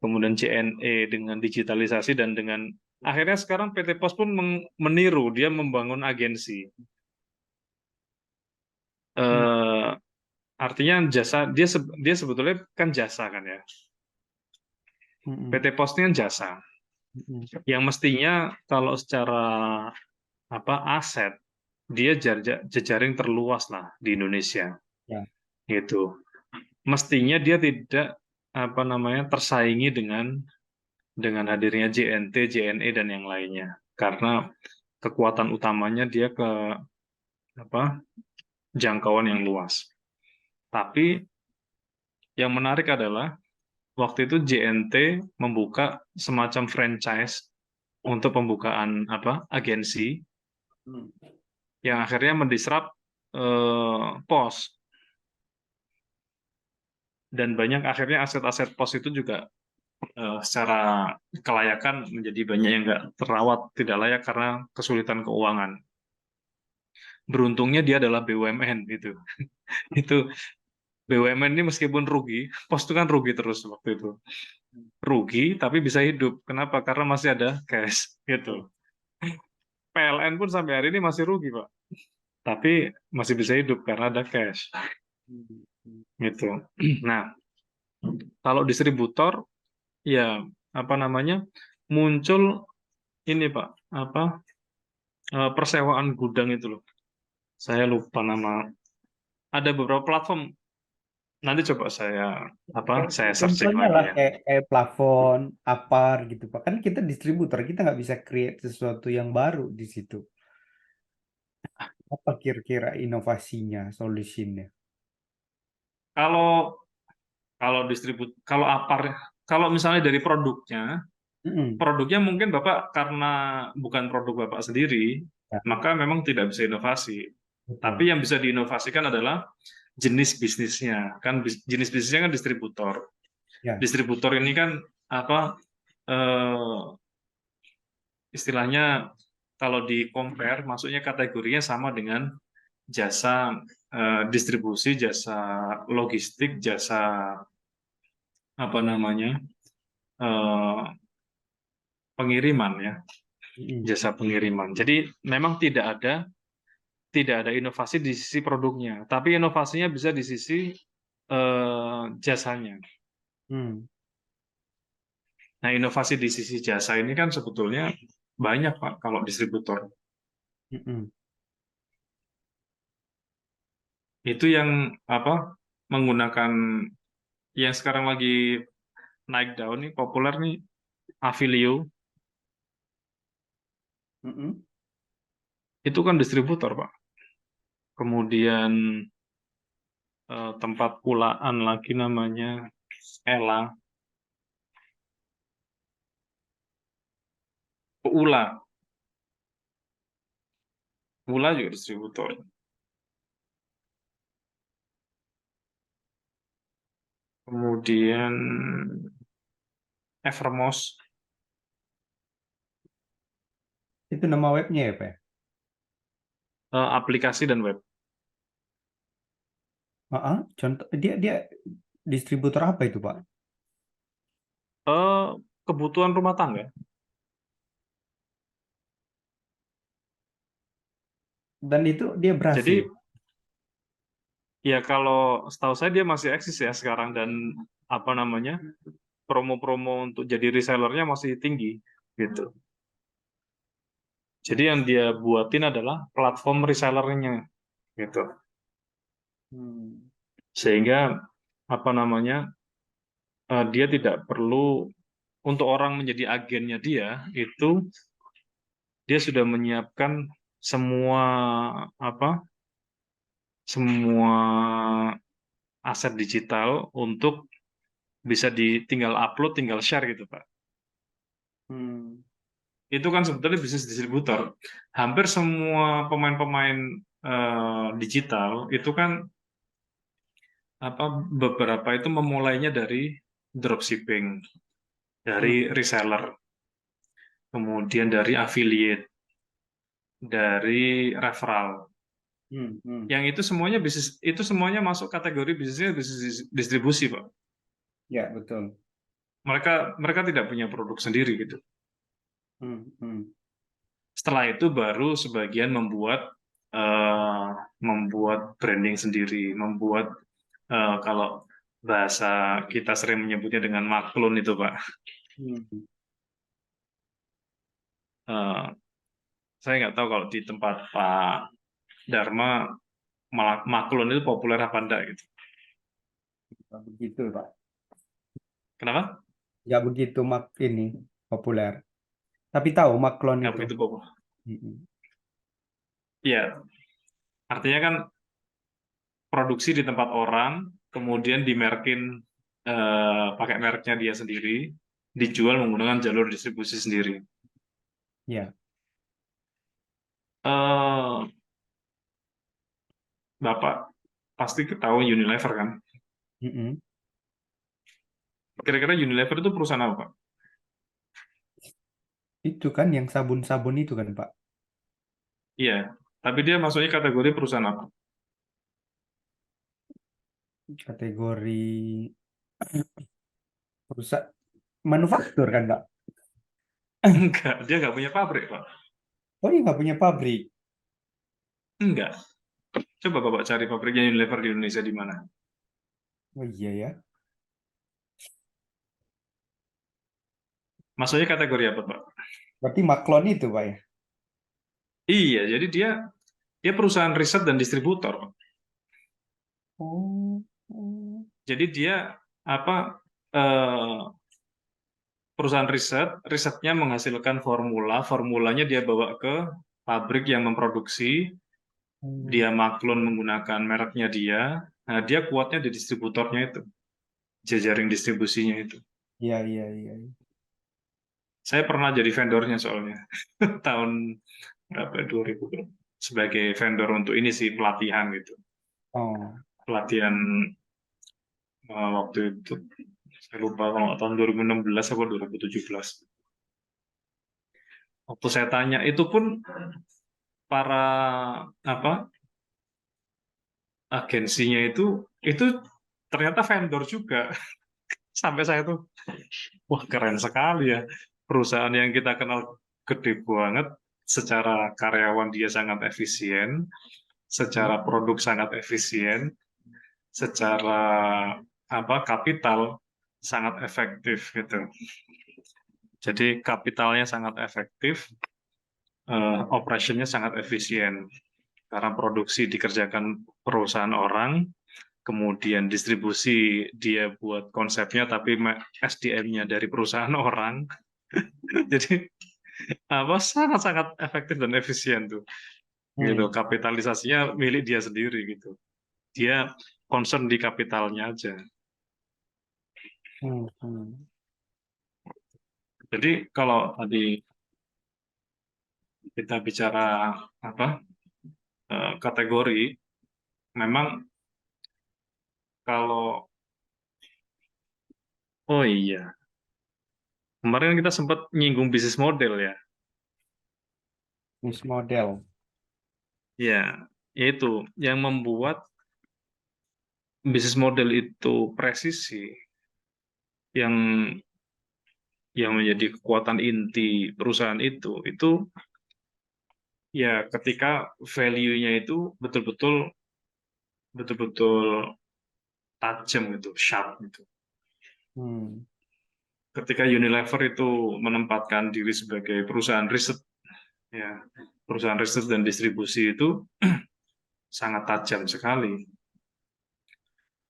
kemudian JNE dengan digitalisasi dan dengan akhirnya sekarang PT Pos pun meniru, dia membangun agensi. Hmm. Eh, artinya jasa dia sebetulnya kan jasa kan ya. Mm-mm. PT Pos ini kan jasa. Mm-mm. Yang mestinya kalau secara apa aset dia jejaring terluas lah di Indonesia Ya. gitu. Mestinya dia tidak apa namanya tersaingi dengan hadirnya JNT, JNE dan yang lainnya. Karena kekuatan utamanya dia ke apa jangkauan yang luas. Tapi yang menarik adalah waktu itu JNT membuka semacam franchise untuk pembukaan apa agensi Hmm. yang akhirnya mendisrupt pos dan banyak akhirnya aset-aset pos itu juga secara kelayakan menjadi banyak yang nggak terawat tidak layak karena kesulitan keuangan. Beruntungnya dia adalah BUMN gitu. Itu BUMN ini meskipun rugi, pos itu kan rugi terus waktu itu. Rugi tapi bisa hidup. Kenapa? Karena masih ada cash gitu. PLN pun sampai hari ini masih rugi, Pak. Tapi masih bisa hidup karena ada cash gitu. Nah, kalau distributor ya apa namanya? Muncul ini, Pak, apa persewaan gudang itu loh. Saya lupa nama. Ada beberapa platform. Nanti coba saya searching Contohnya lagi lah ya. kayak plafon, apar gitu Pak. Kan kita distributor, kita nggak bisa create sesuatu yang baru di situ. Apa kira-kira inovasinya, solusinya? Kalau kalau apar, kalau misalnya dari produknya, Mm-mm. produknya mungkin Bapak karena bukan produk Bapak sendiri, Ya, maka memang tidak bisa inovasi. Tapi betul. yang bisa diinovasikan adalah jenis bisnisnya. Kan jenis bisnisnya kan distributor. Ya. Distributor ini kan apa eh, istilahnya kalau di compare masuknya kategorinya sama dengan jasa distribusi, jasa logistik, jasa apa namanya eh, pengiriman ya, Mm-mm. jasa pengiriman. Jadi memang tidak ada inovasi di sisi produknya, tapi inovasinya bisa di sisi jasanya. Hmm. Nah, inovasi di sisi jasa ini kan sebetulnya banyak Pak kalau distributor. Mm-mm. Itu yang apa menggunakan yang sekarang lagi naik daun nih, populer nih, Avilio. Mm-mm. Itu kan distributor, Pak. Kemudian tempat pulaan lagi namanya Ella. Ula. Ula juga distributor. Kemudian Evermost, Itu nama webnya ya, Pak? Ya? aplikasi dan web. Contoh dia dia distributor apa itu, Pak? Eh, Kebutuhan rumah tangga. Dan itu dia berhasil. Jadi ya kalau setahu saya dia masih eksis ya sekarang, dan apa namanya, promo-promo untuk jadi resellernya masih tinggi gitu. Jadi yang dia buatin adalah platform resellernya gitu. Hmm. Sehingga apa namanya, dia tidak perlu untuk orang menjadi agennya dia itu, dia sudah menyiapkan semua apa semua aset digital untuk bisa ditinggal upload, tinggal share gitu, Pak. Hmm. Itu kan sebetulnya bisnis distributor. Hampir semua pemain-pemain digital itu kan apa, beberapa itu memulainya dari dropshipping, dari Hmm. reseller, kemudian dari affiliate, dari referral. Hmm. Hmm. Yang itu semuanya bisnis, itu semuanya masuk kategori bisnisnya bisnis distribusi, Pak. Ya, betul. Mereka mereka tidak punya produk sendiri gitu. Hmm. Hmm. Setelah itu baru sebagian eh, membuat branding sendiri, membuat kalau bahasa kita sering menyebutnya dengan maklun itu, Pak. Hmm. Eh, saya nggak tahu kalau di tempat Pak Dharma maklun itu populer apa enggak gitu. Nggak begitu, Pak. Kenapa? Nggak begitu ini populer. Tapi tahu maklon Nggak itu. begitu populer. Mm-mm. Iya, artinya kan produksi di tempat orang, kemudian dimerkin pakai mereknya dia sendiri, dijual menggunakan jalur distribusi sendiri. Ya. eh Bapak pasti ketahui Unilever kan? Mm-mm. Kira-kira Unilever itu perusahaan apa, Pak? Itu kan yang sabun-sabun itu kan, Pak. Iya, tapi dia masuknya kategori perusahaan apa? Kategori perusahaan manufaktur kan, Pak. Enggak, dia nggak punya pabrik, Pak. Oh, dia nggak punya pabrik. Enggak. Coba Bapak cari pabriknya Unilever di Indonesia di mana. Oh iya ya. Masuknya kategori apa, Pak? Berarti maklon itu, Pak ya. Iya, jadi dia dia perusahaan riset dan distributor, Pak. Oh. Oh. Jadi dia apa, eh, perusahaan riset, risetnya menghasilkan formula, formulanya dia bawa ke pabrik yang memproduksi, Hmm. dia maklun menggunakan mereknya dia, nah dia kuatnya di distributornya itu, jejaring distribusinya itu. Iya, iya, iya. Saya pernah jadi vendornya soalnya tahun berapa, 2000, sebagai vendor untuk ini sih, pelatihan gitu. Oh. Pelatihan waktu itu saya lupa kalau tahun 2016 atau 2017. Waktu saya tanya itu pun para apa agensinya itu ternyata vendor juga. Sampai saya tuh, wah keren sekali ya, perusahaan yang kita kenal gede banget, secara karyawan dia sangat efisien, Hmm. secara produk sangat efisien, secara apa kapital sangat efektif gitu. Jadi kapitalnya sangat efektif, operationnya sangat efisien karena produksi dikerjakan perusahaan orang, kemudian distribusi dia buat konsepnya, tapi SDM-nya dari perusahaan orang. Jadi apa sangat-sangat efektif dan efisien tuh, gitu. Hmm. Kapitalisasinya milik dia sendiri gitu. Dia concern di kapitalnya aja. Hmm. Hmm. Jadi kalau tadi kita bicara apa kategori, memang kalau oh iya, kemarin kita sempat nyinggung bisnis model ya. Bisnis model. Ya, yaitu yang membuat bisnis model itu presisi, yang menjadi kekuatan inti perusahaan itu ya ketika value-nya itu betul-betul tajam gitu, sharp gitu. Hmm. Ketika Unilever itu menempatkan diri sebagai perusahaan riset, ya, perusahaan riset dan distribusi itu sangat tajam sekali.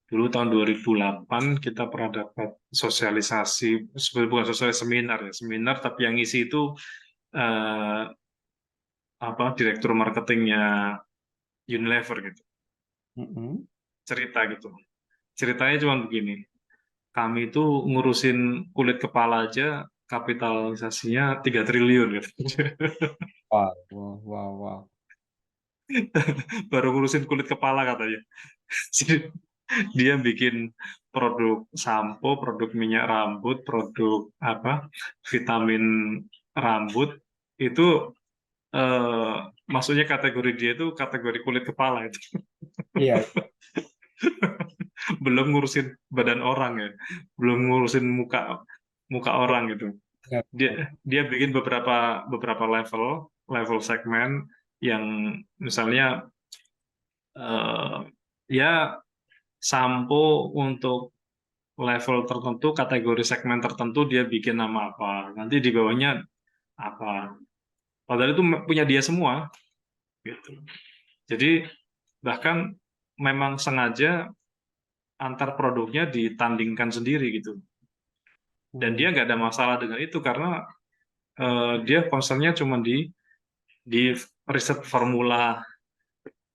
Dulu tahun 2008 kita pernah dapat sosialisasi, bukan sosialisasi, seminar ya, seminar, tapi yang ngisi itu eh, apa direktur marketingnya Unilever gitu, Hmm. cerita gitu. Ceritanya cuma begini, kami itu ngurusin kulit kepala aja kapitalisasinya 3 triliun gitu. Wow, wow, wow, wow. Baru ngurusin kulit kepala katanya. Jadi dia bikin produk sampo, produk minyak rambut, produk apa, vitamin rambut itu eh, maksudnya kategori dia itu kategori kulit kepala itu. Iya, Belum ngurusin badan orang ya, belum ngurusin muka muka orang gitu. benar, Dia benar. dia bikin beberapa beberapa level level segmen yang misalnya eh, ya sampo untuk level tertentu, kategori segmen tertentu dia bikin nama apa, nanti di bawahnya apa. Padahal itu punya dia semua gitu. Jadi bahkan memang sengaja antar produknya ditandingkan sendiri gitu. Dan dia Hmm. nggak ada masalah dengan itu karena dia concernnya cuma di riset formula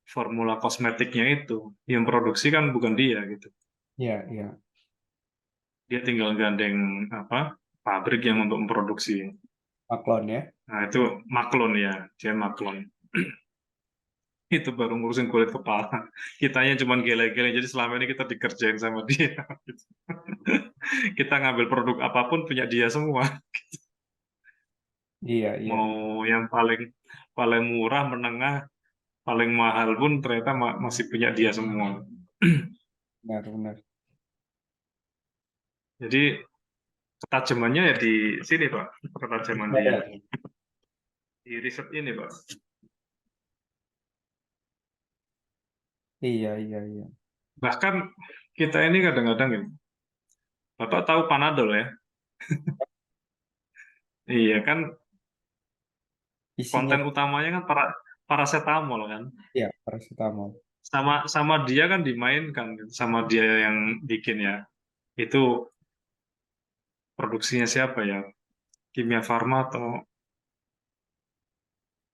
formula kosmetiknya itu. Yang produksi kan bukan dia gitu. Iya, iya. Dia tinggal gandeng apa pabrik yang untuk memproduksi. Maklon ya. Nah itu maklon ya, dia maklon. Itu baru ngurusin kulit kepala. Kitanya cuma gele-gele, jadi selama ini kita dikerjain sama dia. Kita ngambil produk apapun punya dia semua. Iya, iya. Mau yang paling paling murah, menengah, paling mahal pun ternyata masih punya dia semua. Benar, benar. Jadi ketajamannya ya di sini Pak, ketajaman dia Model. di riset ini Pak. Iya, iya, iya. Bahkan kita ini kadang-kadang ini, Bapak tahu Panadol ya? Iya kan, Isinya konten utamanya kan paracetamol kan. ya paracetamol. Sama sama dia kan dimainkan gitu, sama dia yang bikin ya. Itu produksinya siapa ya? Kimia Farma atau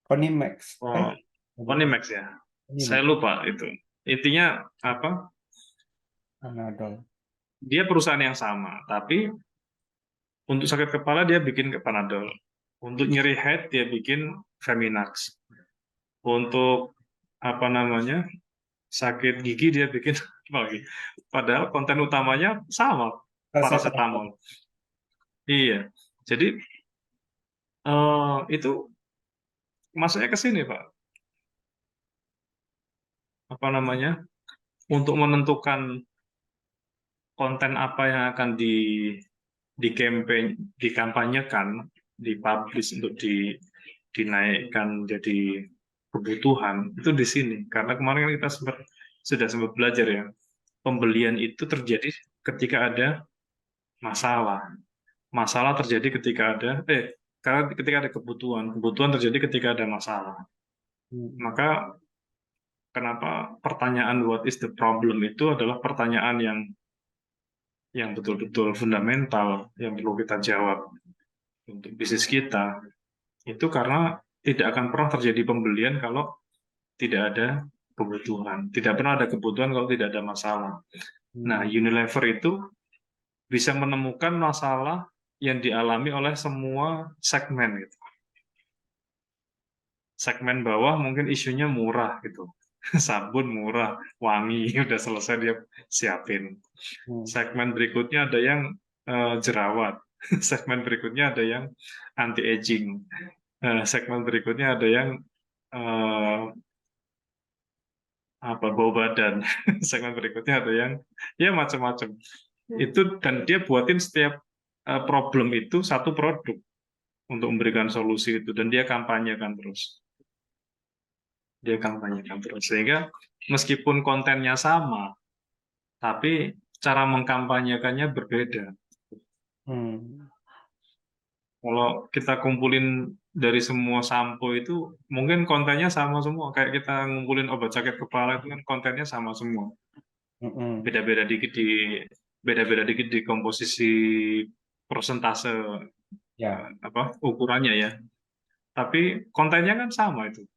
Konimax. oh, Bukan. Onimax ya? Saya Konimax. lupa itu. Intinya apa? Panadol. Dia perusahaan yang sama, tapi untuk sakit kepala dia bikin Panadol. Untuk nyeri head dia bikin Feminax. Untuk apa namanya? Sakit gigi dia bikin apa lagi? Padahal konten utamanya sama, Paracetamol. paracetamol. Iya. Jadi itu masuknya ke sini, Pak. Apa namanya? Untuk menentukan konten apa yang akan dikampanyekan, dipublish untuk dinaikkan jadi kebutuhan itu di sini. Karena kemarin kan kita sudah sempat belajar ya, pembelian itu terjadi ketika ada masalah. Masalah terjadi ketika ada karena ketika ada kebutuhan, kebutuhan terjadi ketika ada masalah. Hmm. Maka kenapa pertanyaan what is the problem itu adalah pertanyaan yang betul-betul fundamental yang perlu kita jawab untuk bisnis kita. Itu karena tidak akan pernah terjadi pembelian kalau tidak ada kebutuhan. Tidak pernah ada kebutuhan kalau tidak ada masalah. Nah, Hmm. Unilever itu bisa menemukan masalah yang dialami oleh semua segmen gitu. Segmen bawah mungkin isunya murah gitu. Sabun murah, wangi, udah selesai dia siapin. Hmm. Segmen berikutnya ada yang jerawat. Segmen berikutnya ada yang anti aging. Segmen berikutnya ada yang eh, apa bau badan. Segmen berikutnya ada yang ya macam-macam. Itu dan dia buatin setiap problem itu satu produk untuk memberikan solusi itu dan dia kampanyekan terus. Dia kampanyekan terus sehingga meskipun kontennya sama, tapi cara mengkampanyekannya berbeda. Hmm. Kalau kita kumpulin dari semua sampo itu mungkin kontennya sama semua. Kayak kita ngumpulin obat sakit kepala itu kan kontennya sama semua. Hmm. Beda-beda dikit di beda-beda dikit di komposisi persentase Ya, apa ukurannya ya. Tapi kontennya kan sama itu.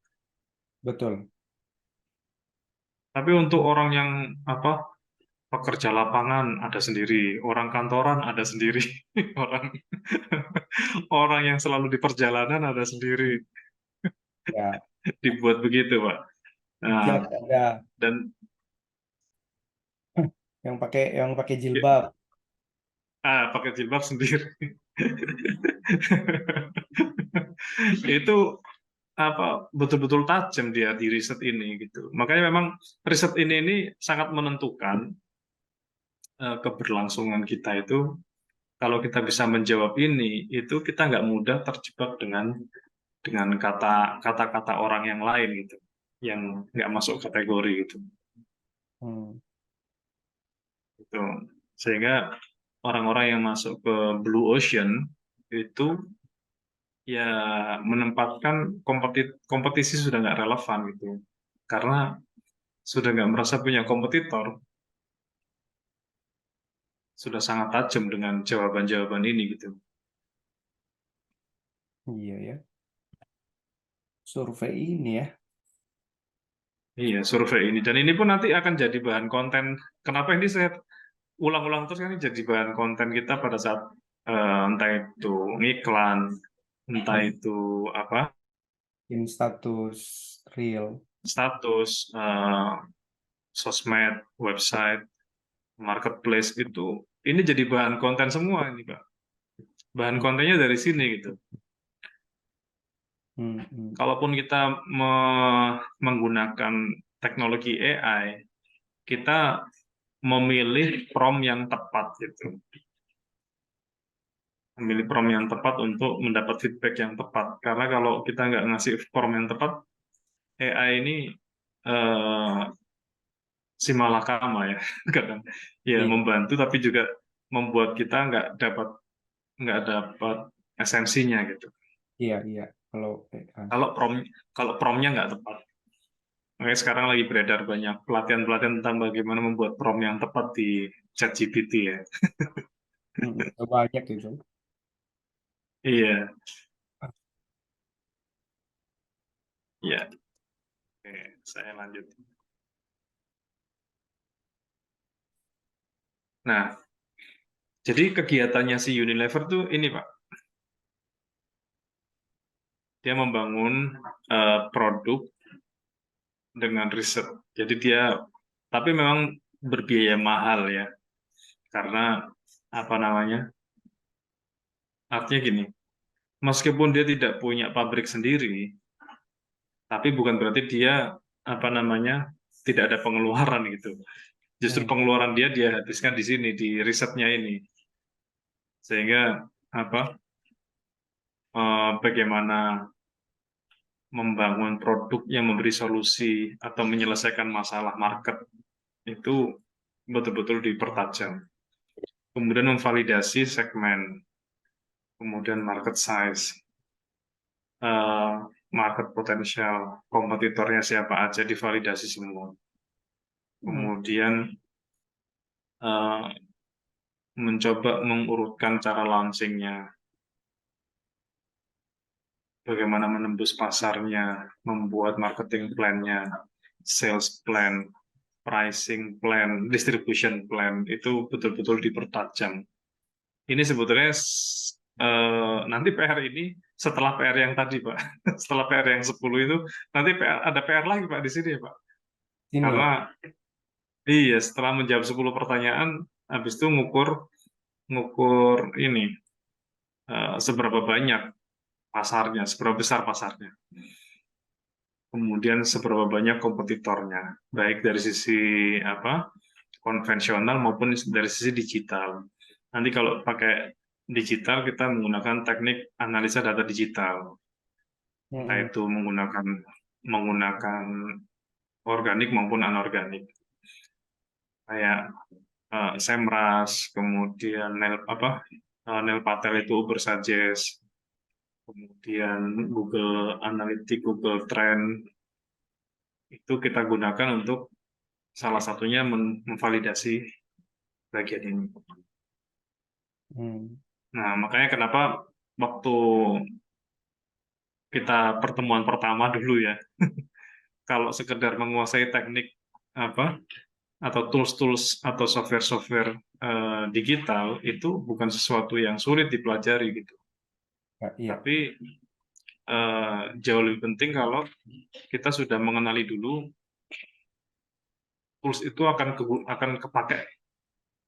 betul. Tapi untuk orang yang apa pekerja lapangan ada sendiri, orang kantoran ada sendiri, orang orang yang selalu di perjalanan ada sendiri. Ya, Dibuat begitu, Pak. Nah, hijab ada dan yang pakai jilbab. pakai jilbab sendiri. Itu apa betul-betul tajam dia di riset ini gitu. Makanya memang riset ini sangat menentukan keberlangsungan kita itu. Kalau kita bisa menjawab ini, itu kita nggak mudah terjebak dengan kata-kata orang yang lain gitu, yang nggak masuk kategori gitu. Hmm. Gitu. Sehingga orang-orang yang masuk ke blue ocean itu ya menempatkan kompetisi sudah nggak relevan gitu, karena sudah nggak merasa punya kompetitor, sudah sangat tajam dengan jawaban-jawaban ini gitu. Iya ya. Survei ini ya. Iya, survei ini dan ini pun nanti akan jadi bahan konten. Kenapa ini saya ulang-ulang terus kan ini jadi bahan konten kita pada saat entah itu ngiklan, entah Hmm. itu apa Bikin status real. status sosmed, website, marketplace itu ini jadi bahan konten semua ini Pak. Bahan Hmm. kontennya dari sini gitu. Hmm. Hmm. Kalaupun kita menggunakan teknologi AI, kita memilih prompt yang tepat gitu. Memilih prompt yang tepat untuk mendapat feedback yang tepat. Karena kalau kita nggak ngasih prompt yang tepat, AI ini eh, si malakama ya, kadang ya Iya, membantu tapi juga membuat kita nggak dapat esensinya gitu. iya, iya. Kalau Kalau promptnya nggak tepat. Makanya sekarang lagi beredar banyak pelatihan-pelatihan tentang bagaimana membuat prompt yang tepat di ChatGPT ya. banyak itu. Iya, iya. Oke, saya lanjut. Nah, jadi kegiatannya si Unilever tuh ini Pak, dia membangun produk dengan riset. Jadi dia, tapi memang berbiaya mahal ya, karena apa namanya? Artinya gini, meskipun dia tidak punya pabrik sendiri, tapi bukan berarti dia apa namanya tidak ada pengeluaran gitu. Justru Hmm. pengeluaran dia habiskan di sini di risetnya ini, sehingga apa? Bagaimana membangun produk yang memberi solusi atau menyelesaikan masalah market itu betul-betul dipertajam. Kemudian memvalidasi segmen, kemudian market size, market potensial, kompetitornya siapa aja divalidasi semua. Kemudian mencoba mengurutkan cara launchingnya, bagaimana menembus pasarnya, membuat marketing plan-nya, sales plan, pricing plan, distribution plan, itu betul-betul dipertajam. Ini sebetulnya nanti PR ini setelah PR yang tadi, Pak. Setelah PR yang 10 itu, nanti ada PR lagi, Pak, di sini ya, Pak. Ini ya. Karena, iya, setelah menjawab 10 pertanyaan, habis itu ngukur ini, seberapa banyak pasarnya, seberapa besar pasarnya. Kemudian seberapa banyak kompetitornya, baik dari sisi konvensional maupun dari sisi digital. Nanti kalau pakai digital kita menggunakan teknik analisa data digital, entah itu menggunakan organik maupun anorganik, kayak SEMrush, kemudian Nelpatel itu Ubersuggest, kemudian Google Analytics, Google Trend, itu kita gunakan untuk salah satunya memvalidasi bagian ini. Nah, makanya kenapa waktu kita pertemuan pertama dulu ya, kalau sekedar menguasai teknik atau tools-tools atau software-software digital itu bukan sesuatu yang sulit dipelajari gitu. Iya. Tapi jauh lebih penting kalau kita sudah mengenali dulu tools itu akan kepakai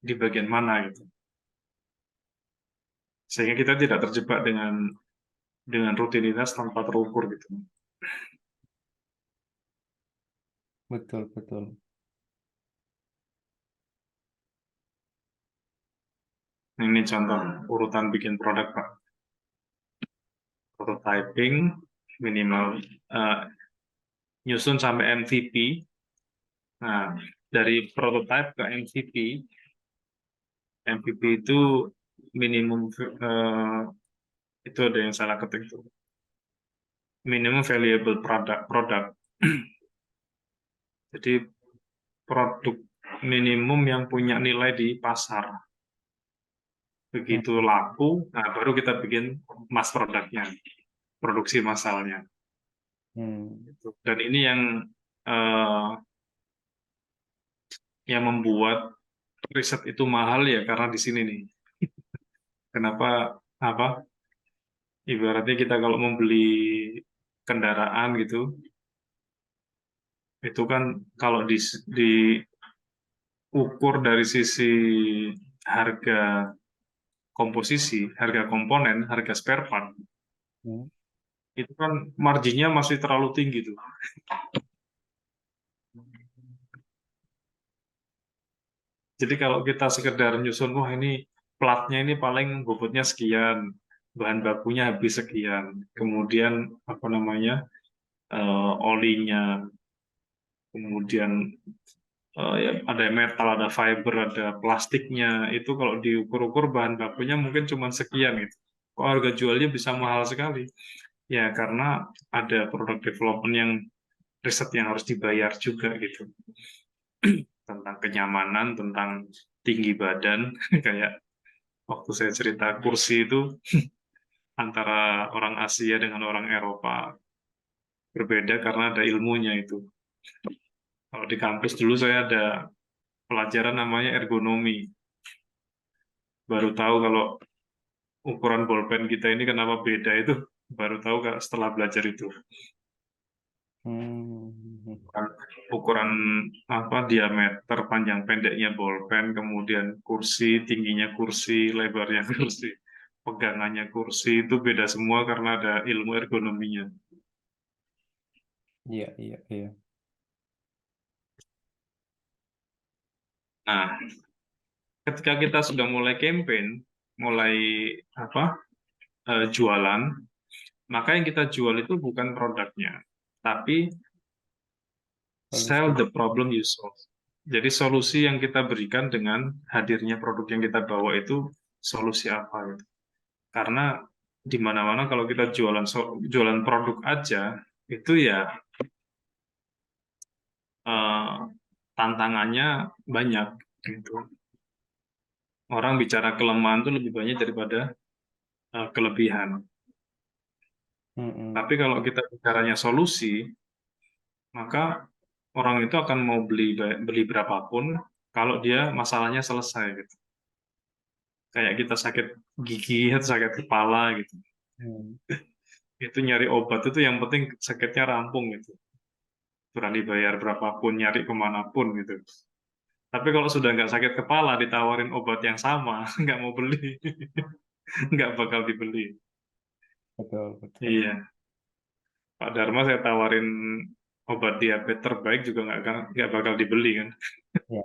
di bagian mana gitu. Sehingga kita tidak terjebak dengan rutinitas tanpa terukur gitu. Betul, betul. Ini contoh urutan bikin produk, Pak. Prototyping, minimal nyusun sampai MVP. Nah, dari prototype ke MVP itu minimum itu ada yang salah ketik itu. Minimum valuable product. Jadi produk minimum yang punya nilai di pasar. Begitu laku, nah baru kita bikin mass produknya, produksi massalnya. Dan ini yang membuat riset itu mahal ya karena di sini nih. Kenapa ibaratnya kita kalau membeli kendaraan gitu, itu kan kalau diukur dari sisi harga komposisi, harga komponen, harga spare part, itu kan marginnya masih terlalu tinggi tuh. Jadi kalau kita sekedar nyusun, wah ini platnya ini paling bobotnya sekian, bahan bakunya habis sekian, kemudian olinya, kemudian ya, ada metal, ada fiber, ada plastiknya, itu kalau diukur-ukur bahan bakunya mungkin cuma sekian gitu. Kok harga jualnya bisa mahal sekali? Ya karena ada product development yang riset yang harus dibayar juga gitu. Tentang kenyamanan, tentang tinggi badan, kayak waktu saya cerita kursi itu antara orang Asia dengan orang Eropa berbeda karena ada ilmunya itu. Kalau di kampus dulu saya ada pelajaran namanya ergonomi. Baru tahu kalau ukuran bolpen kita ini kenapa beda itu. Baru tahu setelah belajar itu. Ukuran diameter panjang pendeknya bolpen, kemudian kursi, tingginya kursi, lebarnya kursi, pegangannya kursi itu beda semua karena ada ilmu ergonominya. Iya, iya, iya. Nah, ketika kita sudah mulai campaign, mulai jualan, maka yang kita jual itu bukan produknya, tapi sell the problem you solve. Jadi solusi yang kita berikan dengan hadirnya produk yang kita bawa itu solusi apa itu. Karena di mana-mana kalau kita jualan produk aja itu ya eh, tantangannya banyak gitu. Orang bicara kelemahan itu lebih banyak daripada kelebihan. Mm-mm. Tapi kalau kita bicaranya solusi, maka orang itu akan mau beli berapapun kalau dia masalahnya selesai gitu. Kayak kita sakit gigi atau sakit kepala gitu. Hmm. Itu nyari obat itu yang penting sakitnya rampung gitu. Berani bayar berapapun, nyari kemanapun gitu. Tapi kalau sudah nggak sakit kepala, ditawarin obat yang sama, nggak mau beli, nggak bakal dibeli. Betul, betul. Iya, Pak Dharma saya tawarin obat diabetes terbaik juga nggak bakal dibeli kan. Ya.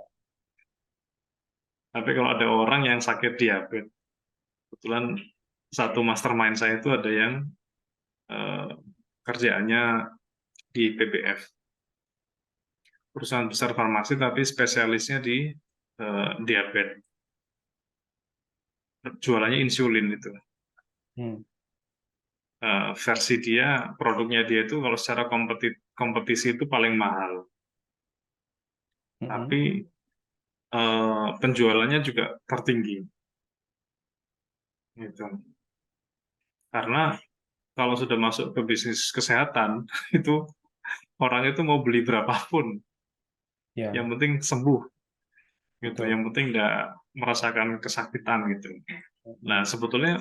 Tapi kalau ada orang yang sakit diabetes, kebetulan satu mastermind saya itu ada yang eh, kerjaannya di PBF, perusahaan besar farmasi tapi spesialisnya di diabetes, jualannya insulin itu. Hmm. Versi dia, produknya dia itu kalau secara kompetisi itu paling mahal, Mm-mm. tapi penjualannya juga tertinggi gitu. Karena kalau sudah masuk ke bisnis kesehatan itu orang itu mau beli berapapun, Ya, yang penting sembuh gitu, betul. yang penting nggak merasakan kesakitan gitu. Nah, Mm-mm. sebetulnya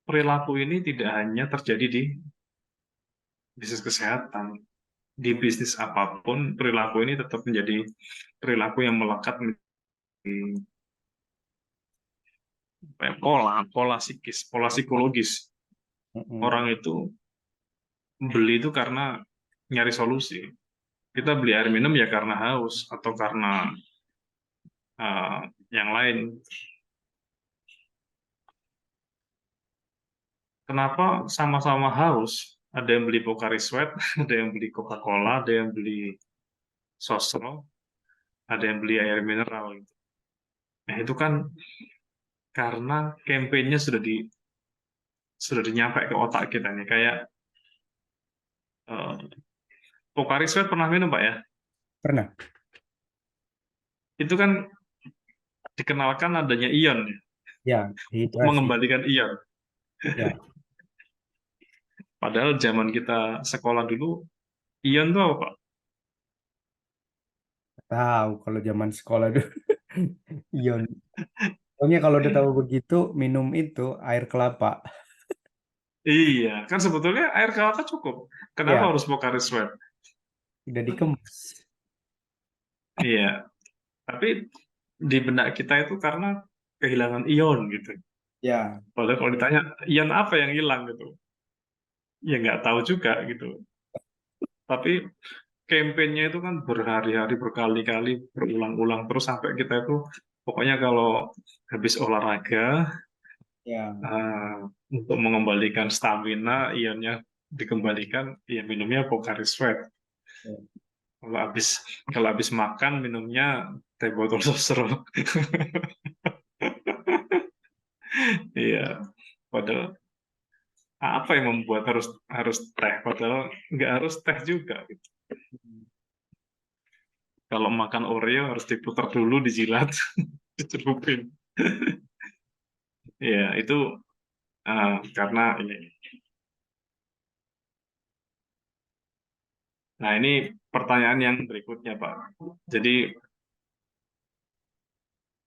perilaku ini tidak hanya terjadi di bisnis kesehatan, di bisnis apapun perilaku ini tetap menjadi perilaku yang melekat di pola psikis, pola psikologis. Mm-mm. Orang itu beli itu karena nyari solusi. Kita beli air minum ya karena haus atau karena eh, yang lain. Kenapa sama-sama haus? Ada yang beli Pocari Sweat, ada yang beli Coca-Cola, ada yang beli Sosro, ada yang beli air mineral gitu. Nah, itu kan karena kampanyenya sudah dinyampe ke otak kita nih. Kayak eh, Pocari Sweat pernah minum Pak ya? Pernah? Itu kan dikenalkan adanya ion ya, Ya, untuk dehidrasi. mengembalikan ion. Ya, Padahal zaman kita sekolah dulu, ion itu apa Pak? tahu kalau zaman sekolah dulu. Ion. Pokoknya kalau udah tahu begitu, minum itu air kelapa. Iya, kan sebetulnya air kelapa cukup. Kenapa Ya, harus Pocari Sweat? udah dikemas. Iya, tapi di benak kita itu karena kehilangan ion gitu. Ya, Padahal kalau ditanya ion apa yang hilang gitu, ya nggak tahu juga gitu. Tapi kampanyenya itu kan berhari-hari, berkali-kali, berulang-ulang terus sampai kita itu pokoknya kalau habis olahraga ya. eh, untuk mengembalikan stamina, ionnya dikembalikan, ya minumnya Pocari Sweat. Ya. Kalau habis kalau habis makan minumnya teh botol sosro. Iya, padahal apa yang membuat harus harus teh? Padahal nggak harus teh juga gitu. Kalau makan Oreo harus diputar dulu, dijilat, dicelupin. Ya, itu karena ini. Nah, ini pertanyaan yang berikutnya, Pak. Jadi,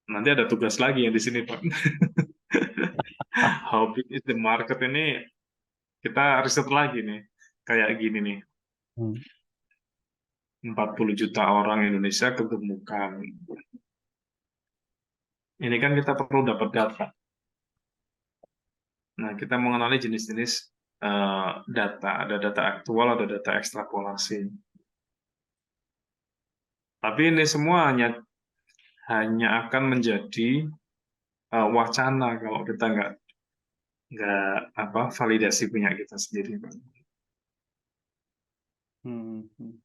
nanti ada tugas lagi yang di sini, Pak. How big is the market ini kita riset lagi nih. Kayak gini nih, Hmm. 40 juta orang Indonesia kegemukan. Ini kan kita perlu dapat data. Nah, kita mengenali jenis-jenis data. Ada data aktual, ada data ekstrapolasi. Tapi ini semua hanya akan menjadi wacana kalau kita nggak apa validasi punya kita sendiri, Pak. Hmm. Hmm.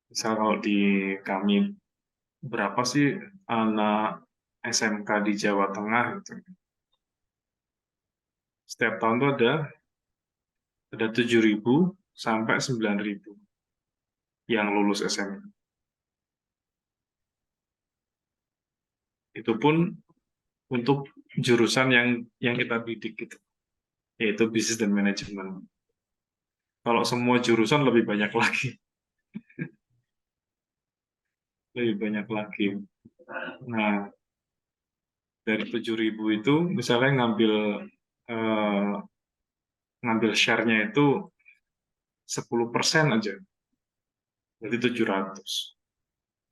Misal kalau di kami berapa sih anak SMK di Jawa Tengah gitu. Setiap tahun tuh ada 7.000 sampai 9.000 yang lulus SMA. Itu pun untuk jurusan yang kita bidik gitu, yaitu bisnis dan manajemen. Kalau semua jurusan lebih banyak lagi, lebih banyak lagi. Nah, dari 7.000 itu misalnya eh, ngambil share-nya itu 10% aja, jadi 700.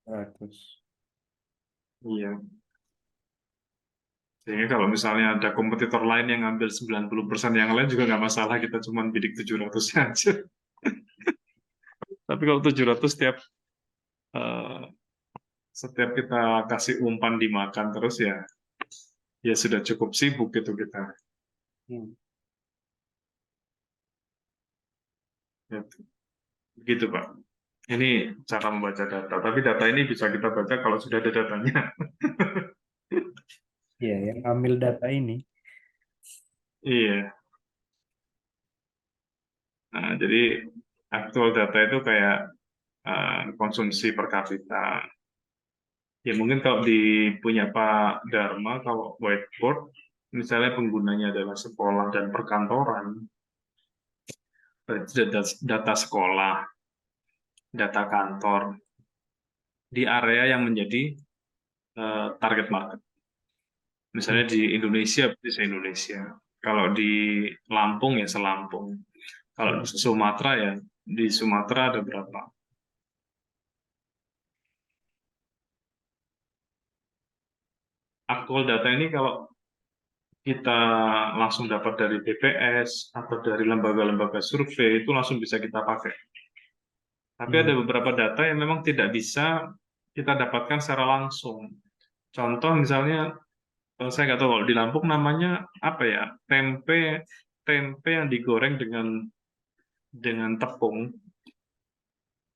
100. Iya. Sehingga kalau misalnya ada kompetitor lain yang ngambil 90% yang lain juga nggak masalah, kita cuma bidik 700 aja. Tapi kalau 700 eh, setiap kita kasih umpan dimakan terus ya, ya sudah cukup sibuk gitu kita. Hmm. Gitu. Begitu, Pak. Ini cara membaca data. Tapi data ini bisa kita baca kalau sudah ada datanya. Iya, yang ambil data ini. Iya. Nah, jadi aktual data itu kayak konsumsi per kapita. Ya mungkin kalau di punya Pak Dharma, kalau whiteboard, misalnya penggunanya adalah sekolah dan perkantoran, berarti data sekolah, data kantor, di area yang menjadi target market. Hmm. Misalnya di Indonesia, bisa Indonesia. Kalau di Lampung ya selampung. Kalau di Sumatera ya, di Sumatera ada berapa. Aktual data ini kalau kita langsung dapat dari BPS atau dari lembaga-lembaga survei, itu langsung bisa kita pakai. Tapi Hmm. ada beberapa data yang memang tidak bisa kita dapatkan secara langsung. Contoh misalnya, saya nggak tahu kalau di Lampung namanya apa ya, tempe tempe yang digoreng dengan tepung.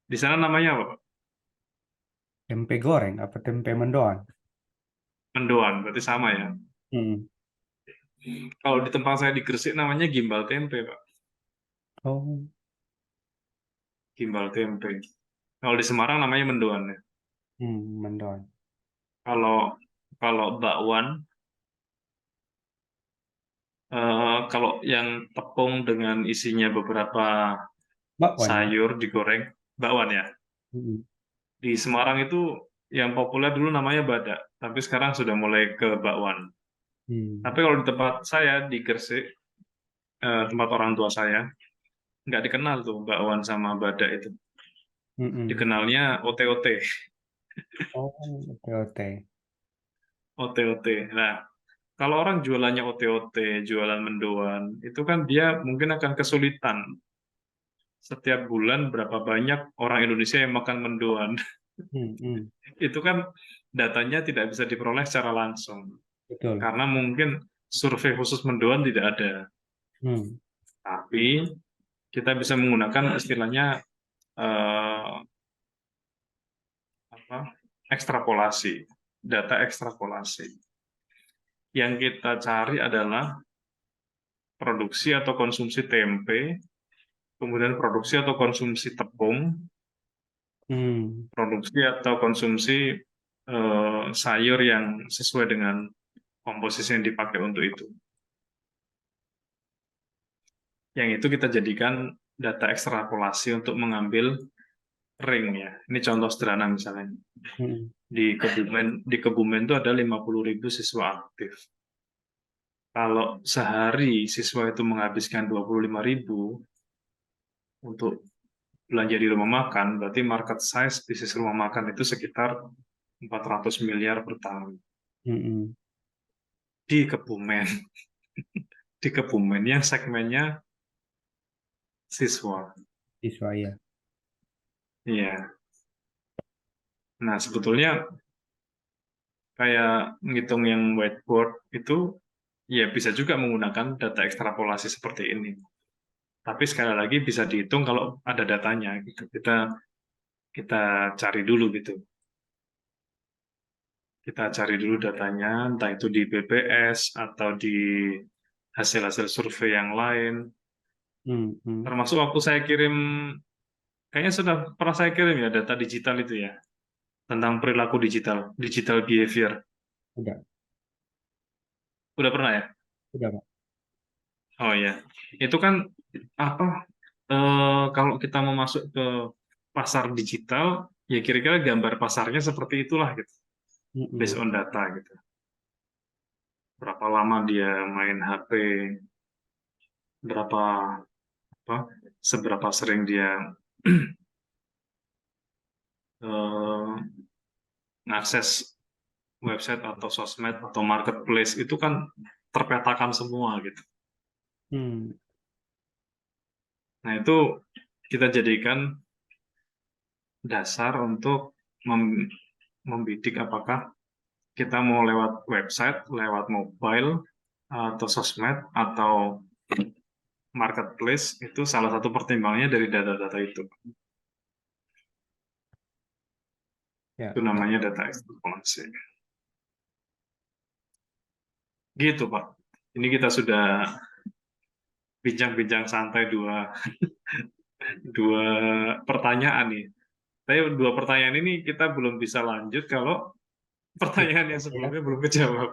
Di sana namanya apa, Pak? Tempe goreng apa tempe mendoan? Mendoan, berarti sama ya. Hmm. Kalau di tempat saya di Gresik namanya gimbal tempe, Pak. Oh. Gimbal tempe. Kalau di Semarang namanya mendoan ya. Mendoan. Kalau kalau bakwan, kalau yang tepung dengan isinya beberapa Bakwan ya. sayur digoreng, bakwan ya. Hmm. Di Semarang itu yang populer dulu namanya badak, tapi sekarang sudah mulai ke bakwan. Hmm. Tapi kalau di tempat saya di Gresik, tempat orang tua saya, nggak dikenal tuh bakwan sama badak itu. Hmm. Dikenalnya OT-OT, Oh, oke oke. OT-OT. Nah, kalau orang jualannya OT-OT, jualan mendoan, itu kan dia mungkin akan kesulitan. Setiap bulan berapa banyak orang Indonesia yang makan mendoan. Hmm. Itu kan datanya tidak bisa diperoleh secara langsung. Betul. Karena mungkin survei khusus mendoan tidak ada. Hmm. Tapi kita bisa menggunakan istilahnya eh, apa? Ekstrapolasi, data ekstrapolasi. Yang kita cari adalah produksi atau konsumsi tempe, kemudian produksi atau konsumsi tepung, Hmm. produksi atau konsumsi sayur yang sesuai dengan komposisi yang dipakai untuk itu. Yang itu kita jadikan data ekstrapolasi untuk mengambil ring ya. Ini contoh sederhana misalnya. Hmm. Di Kebumen itu ada 50.000 siswa aktif. Kalau sehari siswa itu menghabiskan 25.000 untuk belanja di rumah makan, berarti market size bisnis rumah makan itu sekitar 400 miliar per tahun. Hmm. Di Kebumen, di Kebumen yang segmennya siswa. Siswa ya. Iya. Nah, sebetulnya kayak ngitung yang whiteboard itu ya bisa juga menggunakan data ekstrapolasi seperti ini. Tapi sekali lagi bisa dihitung kalau ada datanya gitu. Kita kita cari dulu gitu. Kita cari dulu datanya, entah itu di BPS atau di hasil-hasil survei yang lain. Hmm, hmm. Termasuk waktu saya kirim, kayaknya sudah pernah saya kirim ya data digital itu ya, tentang perilaku digital, digital behavior. Udah, Udah pernah ya? udah, Pak. Oh ya, itu kan apa? Kalau kita mau masuk ke pasar digital, ya kira-kira gambar pasarnya seperti itulah gitu, based Mm-mm. on data gitu. Berapa lama dia main HP, berapa apa, seberapa sering dia eh, ngakses website atau sosmed atau marketplace itu kan terpetakan semua gitu. Hmm. Nah, itu kita jadikan dasar untuk membidik apakah kita mau lewat website, lewat mobile, atau sosmed, atau marketplace, itu salah satu pertimbangannya dari data-data itu. Ya, Itu namanya data eksplorasi. Gitu, Pak. Ini kita sudah bincang-bincang santai dua pertanyaan nih. Tapi dua pertanyaan ini kita belum bisa lanjut kalau pertanyaan yang ya, sebelumnya belum kejawab.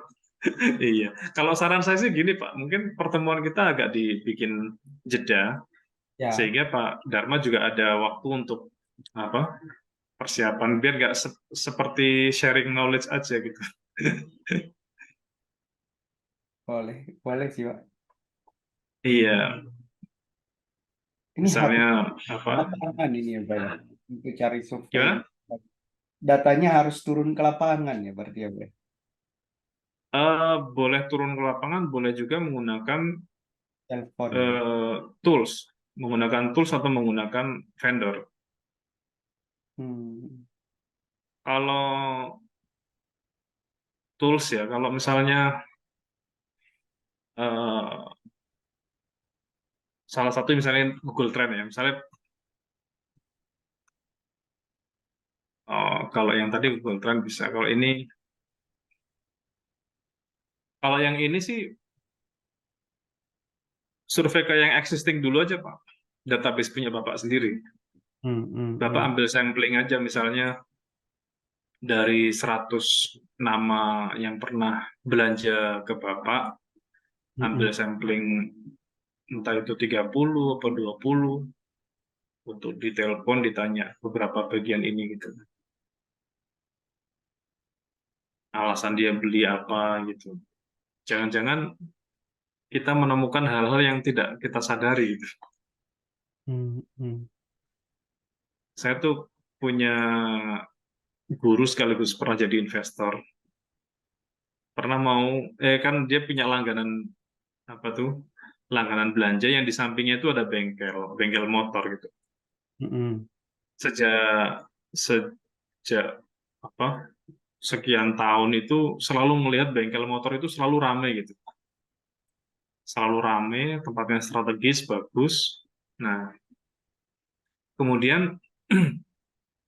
Iya. Kalau saran saya sih gini, Pak. Mungkin pertemuan kita agak dibikin jeda, ya, sehingga Pak Dharma juga ada waktu untuk apa persiapan, biar nggak seperti sharing knowledge aja gitu. boleh, boleh sih, Pak. Iya. Ini harus Misalnya apa? lapangan ini ya, Pak ya, untuk cari survei. Gimana? Datanya harus turun ke lapangan ya, berarti ya, Pak ya? Boleh turun ke lapangan, boleh juga menggunakan Telepon ya. eh, tools, menggunakan tools atau menggunakan vendor. Hmm. Kalau tools ya, kalau misalnya eh, salah satu misalnya Google Trend ya, misalnya kalau yang tadi Google Trend bisa, kalau yang ini sih survei kayak yang existing dulu aja Pak, database punya Bapak sendiri. Hmm, hmm, Bapak hmm, ambil sampling aja misalnya dari 100 nama yang pernah belanja ke Bapak, hmm, ambil hmm. sampling entah itu 30 atau 20, untuk ditelepon ditanya beberapa bagian ini gitu. Alasan dia beli apa gitu. Jangan-jangan kita menemukan hal-hal yang tidak kita sadari gitu. Hmm, hmm, Saya tuh punya guru sekaligus pernah jadi investor. Pernah mau kan dia punya langganan apa tuh? Langganan belanja yang di sampingnya itu ada bengkel motor gitu. hmm, Sejak sejak apa? Sekian tahun itu selalu melihat bengkel motor itu selalu ramai gitu. Selalu ramai, tempatnya strategis, bagus. Nah, kemudian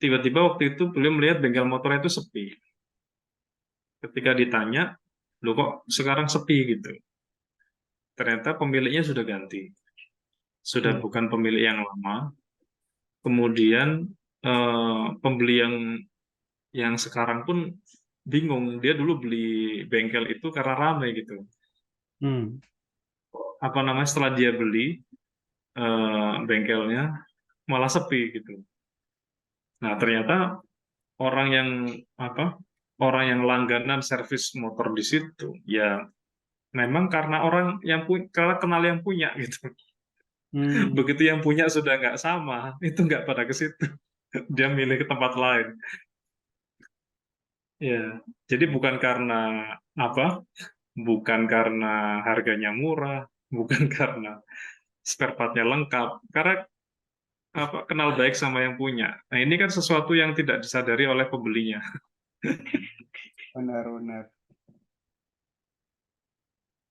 tiba-tiba waktu itu beliau melihat bengkel motornya itu sepi. Ketika ditanya, loh kok sekarang sepi gitu. Ternyata pemiliknya sudah ganti. Sudah hmm, bukan pemilik yang lama. Kemudian pembeli yang sekarang pun bingung. Dia dulu beli bengkel itu karena ramai gitu. hmm, Apa namanya, setelah dia beli bengkelnya malah sepi gitu. Nah, ternyata orang yang apa? Orang yang langganan servis motor di situ, ya memang karena orang yang punya, karena kenal yang punya gitu. hmm. Begitu yang punya sudah nggak sama, itu nggak pada ke situ. Dia milih ke tempat lain. Ya, jadi bukan karena apa? Bukan karena harganya murah, bukan karena spare part-nya lengkap, karena apa? Kenal baik sama yang punya. Nah, ini kan sesuatu yang tidak disadari oleh pembelinya. Benar, benar.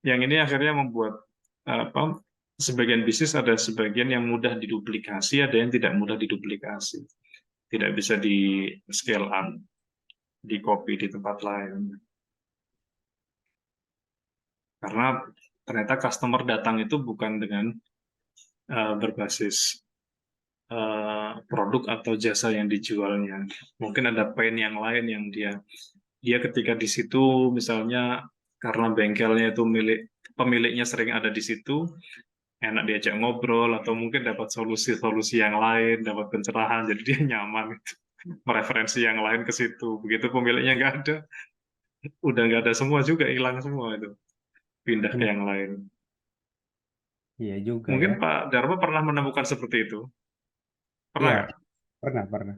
Yang ini akhirnya membuat apa? Sebagian bisnis ada sebagian yang mudah diduplikasi, ada yang tidak mudah diduplikasi. Tidak bisa di scale up, di copy di tempat lain. Karena ternyata customer datang itu bukan dengan berbasis produk atau jasa yang dijualnya. Mungkin ada pain yang lain yang dia ketika di situ misalnya karena bengkelnya itu pemiliknya sering ada di situ, enak diajak ngobrol atau mungkin dapat solusi-solusi yang lain, dapat pencerahan, jadi dia nyaman gitu. Mereferensi yang lain ke situ. Begitu pemiliknya nggak ada, udah nggak ada semua juga, hilang semua itu, pindah ke Benar. yang lain. Iya juga Mungkin ya. Pak Darma pernah menemukan seperti itu, pernah Iya, nggak? pernah.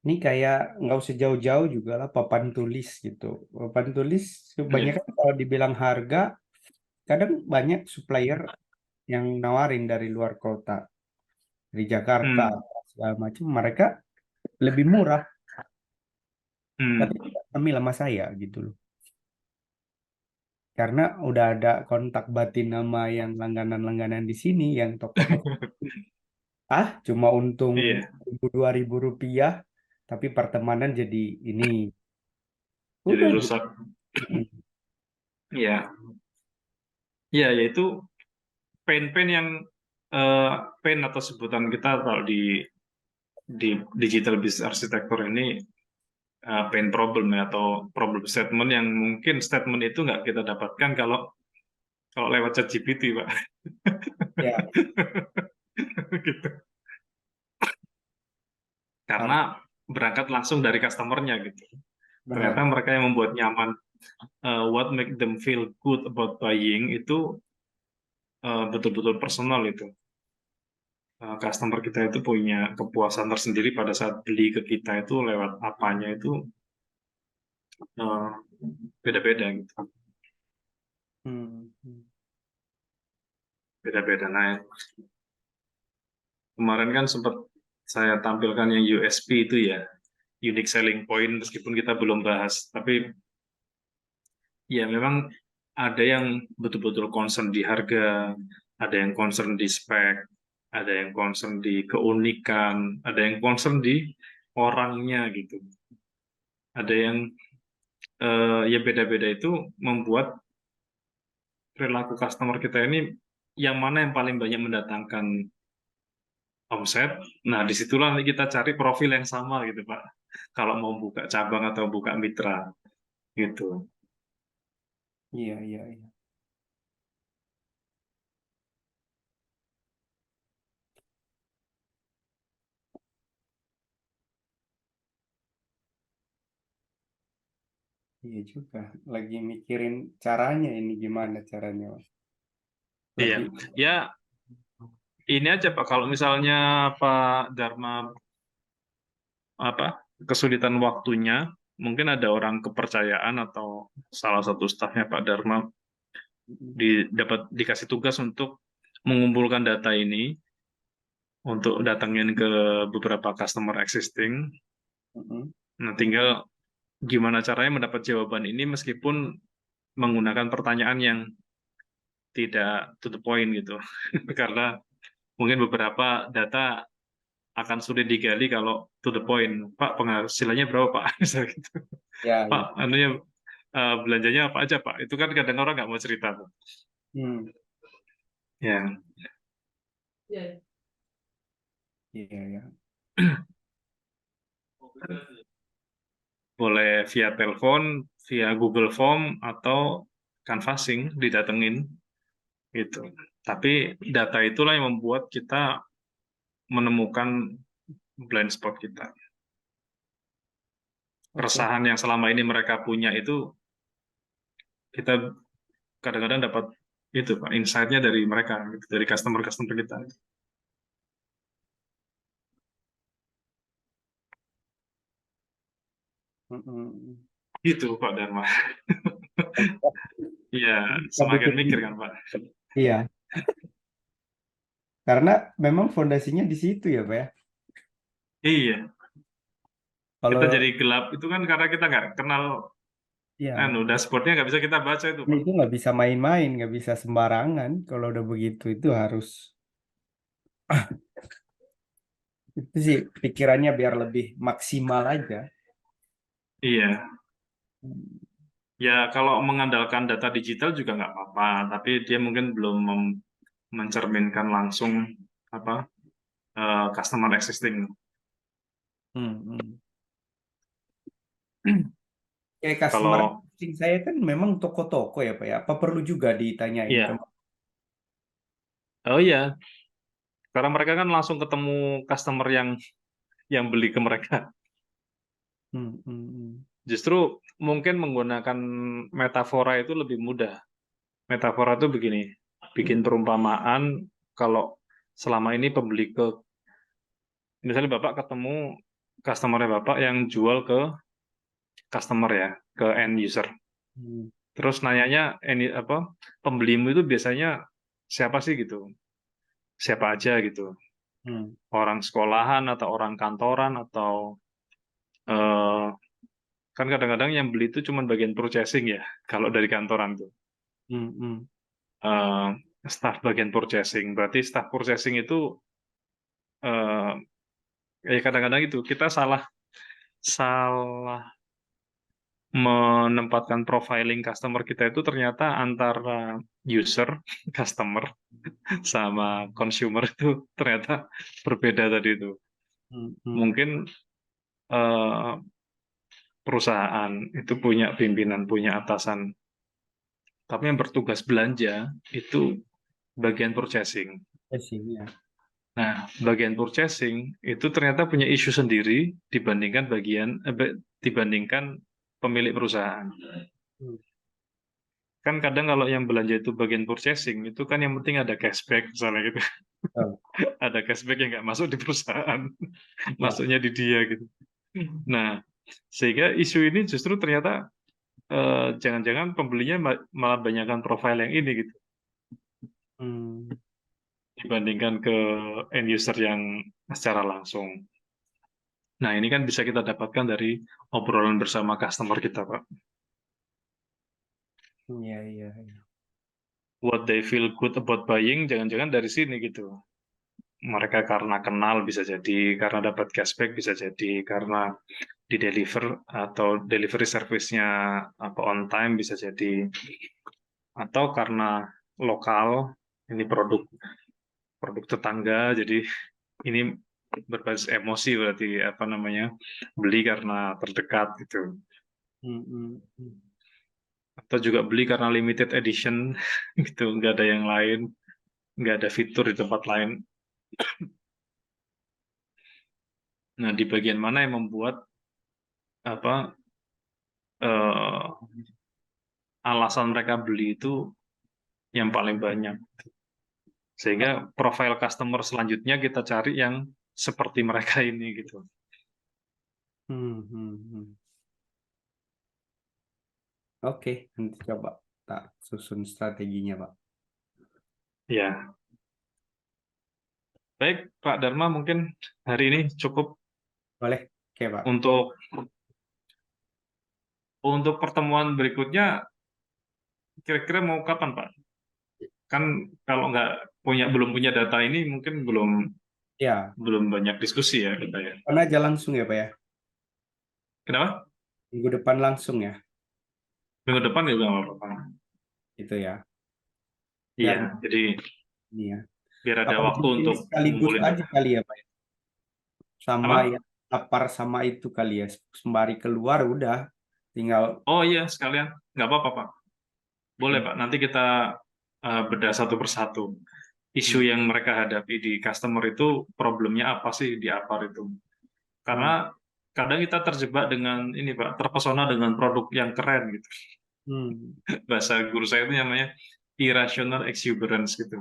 Ini kayak nggak usah jauh-jauh juga lah papan tulis gitu. Papan tulis Iya. kebanyakan kalau dibilang harga, kadang banyak supplier yang nawarin dari luar kota, dari Jakarta, Hmm. segala macam. Mereka lebih murah, tapi Hmm. tidak kami sama saya gitu loh. Karena udah ada kontak batin nama yang langganan-langganan di sini, yang toko-toko. Cuma untung Iya, 1.000 2.000 rupiah, tapi pertemanan jadi ini. jadi Udah gitu. rusak. Iya, iya, yaitu pain-pain yang eh, pain atau sebutan kita kalau di digital business architecture ini pain problem ya, atau problem statement yang mungkin statement itu nggak kita dapatkan kalau kalau lewat ChatGPT, Pak. Ya, Gitu. harus Karena berangkat langsung dari customernya gitu. Ternyata benar. mereka yang membuat nyaman, what make them feel good about buying itu betul-betul personal itu. Customer kita itu punya kepuasan tersendiri pada saat beli ke kita itu lewat apanya itu eh, beda-beda gitu, Hmm. Hmm. beda-beda. Nah, kemarin kan sempat saya tampilkan yang USP itu ya, unique selling point, meskipun kita belum bahas, tapi ya memang ada yang betul-betul concern di harga, ada yang concern di spek, ada yang concern di keunikan, ada yang concern di orangnya gitu. Ada yang ya beda-beda itu membuat perilaku customer kita ini yang mana yang paling banyak mendatangkan omset. Nah, disitulah nanti kita cari profil yang sama gitu, Pak. Kalau mau buka cabang atau buka mitra gitu. Iya. Iya juga. Lagi mikirin caranya ini gimana caranya, Mas. Iya, Lebih. ya ini aja Pak. Kalau misalnya Pak Dharma apa kesulitan waktunya, mungkin ada orang kepercayaan atau salah satu stafnya Pak Dharma dapat dikasih tugas untuk mengumpulkan data ini untuk datangin ke beberapa customer existing. Mm-mm. Nah, tinggal gimana caranya mendapat jawaban ini meskipun menggunakan pertanyaan yang tidak to the point gitu. Karena mungkin beberapa data akan sulit digali kalau to the point. Pak, penghasilannya berapa, Pak? Misalnya gitu. Pak, Ya. anunya belanjanya apa aja, Pak? Itu kan kadang orang nggak mau cerita, Pak. Hmm. Ya, Iya. boleh via telepon, via Google Form, atau canvassing didatengin gitu. Tapi data itulah yang membuat kita menemukan blind spot kita. Oke. Keresahan yang selama ini mereka punya itu kita kadang-kadang dapat itu Pak, insight-nya dari mereka, gitu, dari customer-customer kita. Mm-mm. Gitu Pak Dharma. Iya, Kita semakin bikin. mikir kan Pak. Iya. Karena memang fondasinya di situ ya, Pak ya. Iya, kita Kalau jadi gelap itu kan karena kita nggak kenal ya dashboardnya nggak bisa kita baca itu Pak. itu nggak bisa main-main, nggak bisa sembarangan. Kalau udah begitu itu harus itu sih pikirannya biar lebih maksimal aja. Iya, Ya, kalau mengandalkan data digital juga nggak apa-apa, tapi dia mungkin belum mencerminkan langsung apa customer existing. Hmm, hmm. Kayak customer Kalau marketing saya kan memang toko-toko ya Pak ya. Apa perlu juga ditanyain ke? ya, oh iya, karena mereka kan langsung ketemu customer yang beli ke mereka. Hmm, hmm, hmm. Justru mungkin menggunakan metafora itu lebih mudah. Metafora itu begini, bikin perumpamaan kalau selama ini pembeli ke, misalnya Bapak ketemu customer-nya Bapak yang jual ke customer ya, ke end user. Hmm, Terus nanyanya ini apa pembelimu itu biasanya siapa sih gitu? Siapa aja gitu? hmm, Orang sekolahan atau orang kantoran atau eh, kan kadang-kadang yang beli itu cuma bagian purchasing ya. Kalau dari kantoran tuh hmm, hmm, eh, staff bagian purchasing. Berarti staff purchasing itu eh, ya kadang-kadang itu kita salah salah menempatkan profiling customer kita itu ternyata antara user, customer sama consumer itu ternyata berbeda tadi itu. hmm, hmm, Mungkin eh, perusahaan itu punya pimpinan, punya atasan, tapi yang bertugas belanja itu bagian purchasing. ya sih ya. Nah, bagian purchasing itu ternyata punya isu sendiri dibandingkan pemilik perusahaan. Hmm, Kan kadang kalau yang belanja itu bagian purchasing itu kan yang penting ada cashback misalnya gitu. betul. Ada cashback yang nggak masuk di perusahaan, Ya. masuknya di dia gitu. Nah, sehingga isu ini justru ternyata jangan-jangan pembelinya malah banyakkan profil yang ini gitu Hmm, dibandingkan ke end user yang secara langsung. Nah, ini kan bisa kita dapatkan dari obrolan bersama customer kita, Pak. iya, iya, iya. What they feel good about buying, jangan-jangan dari sini gitu. Mereka karena kenal bisa jadi, karena dapat cashback bisa jadi, karena di deliver atau delivery service-nya apa on time bisa jadi, atau karena lokal, ini produk produk tetangga, jadi ini berbasis emosi berarti apa namanya beli karena terdekat gitu, Hmm, hmm, hmm. atau juga beli karena limited edition gitu, nggak ada yang lain, nggak ada fitur di tempat lain. Nah, di bagian mana yang membuat apa eh, alasan mereka beli itu yang paling banyak, sehingga profil customer selanjutnya kita cari yang seperti mereka ini gitu. Hmm, hmm, hmm. Oke, nanti coba tak susun strateginya, Pak. Ya, baik Pak Dharma, mungkin hari ini cukup Boleh? Oke, Pak. untuk pertemuan berikutnya. Kira-kira mau kapan Pak? Kan kalau nggak belum punya data ini mungkin belum Ya, belum banyak diskusi ya kita ya. depan aja langsung ya, Pak ya. Kenapa? Minggu depan langsung ya. Minggu depan juga nggak apa-apa. Itu ya. Iya, Biar jadi ini ya. biar ada Apa waktu mungkin untuk sekaligus ngumpulin aja data. kali ya, Pak ya. Sama Apa? ya, lapar sama itu kali ya. Sembari keluar udah tinggal. Oh iya, sekalian. Nggak apa-apa Pak. Boleh Oke. Pak. Nanti kita bedah satu persatu. Isu Hmm, yang mereka hadapi di customer itu problemnya apa sih di Apar itu? hmm, Karena kadang kita terjebak dengan ini Pak, terpesona dengan produk yang keren gitu. hmm, Bahasa guru saya itu namanya irrational exuberance gitu.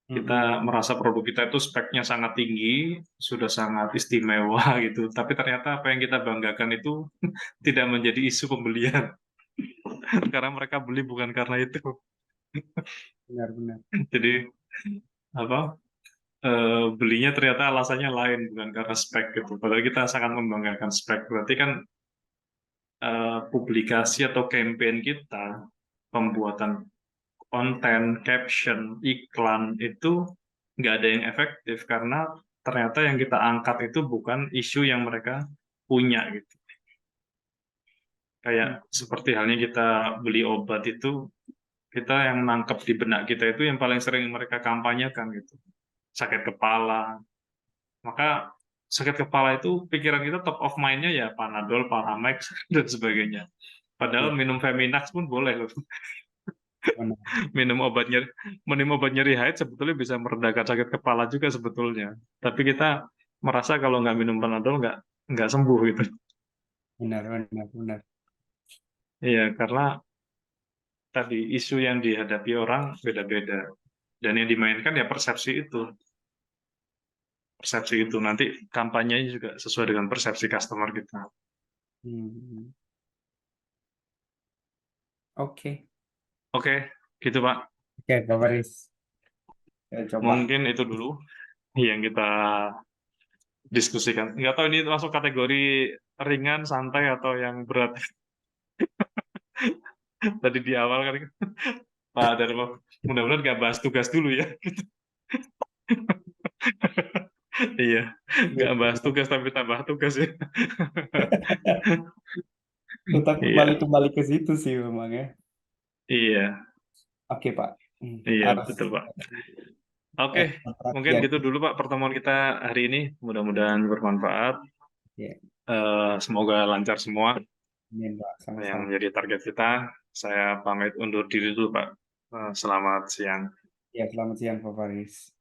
hmm, hmm. Kita merasa produk kita itu speknya sangat tinggi, sudah sangat istimewa gitu. Tapi ternyata apa yang kita banggakan itu tidak menjadi isu pembelian. Karena mereka beli bukan karena itu. Benar-benar. Jadi apa belinya ternyata alasannya lain bukan karena spek gitu. Padahal kita sangat membanggakan spek. Berarti kan publikasi atau campaign kita, pembuatan konten, caption, iklan itu nggak ada yang efektif karena ternyata yang kita angkat itu bukan isu yang mereka punya gitu. Kayak seperti halnya kita beli obat itu, kita yang nangkep di benak kita itu yang paling sering mereka kampanyekan gitu. Sakit kepala. Maka sakit kepala itu pikiran kita top of mind-nya ya Panadol, Paramex, dan sebagainya. Padahal Iya, minum Feminax pun boleh loh. benar. Minum obat nyeri haid sebetulnya bisa meredakan sakit kepala juga sebetulnya. Tapi kita merasa kalau nggak minum Panadol nggak sembuh gitu. Benar, benar, benar. Iya, karena tadi isu yang dihadapi orang beda-beda. Dan yang dimainkan ya persepsi itu nanti kampanyenya juga sesuai dengan persepsi customer kita. Hmm. Oke, Oke, gitu Pak. oke, Pak Faris. Saya coba. Mungkin itu dulu yang kita diskusikan. Nggak tahu ini masuk kategori ringan, santai, atau yang berat. Tadi di awal kan Pak Darmo, mudah-mudahan nggak bahas tugas dulu ya. Iya, Iya, nggak bahas benar. tugas tapi tambah tugas ya. Tetap Iya, kembali ke situ sih memang ya. iya, Oke, Pak. iya, Harus betul Pak. Oke, mungkin perhatian. gitu dulu Pak pertemuan kita hari ini. Mudah-mudahan bermanfaat. Ya, Semoga lancar semua amin, Pak. yang Sama-sama. menjadi target kita. Saya pamit undur diri dulu Pak. Selamat siang. Ya, selamat siang, Pak Faris.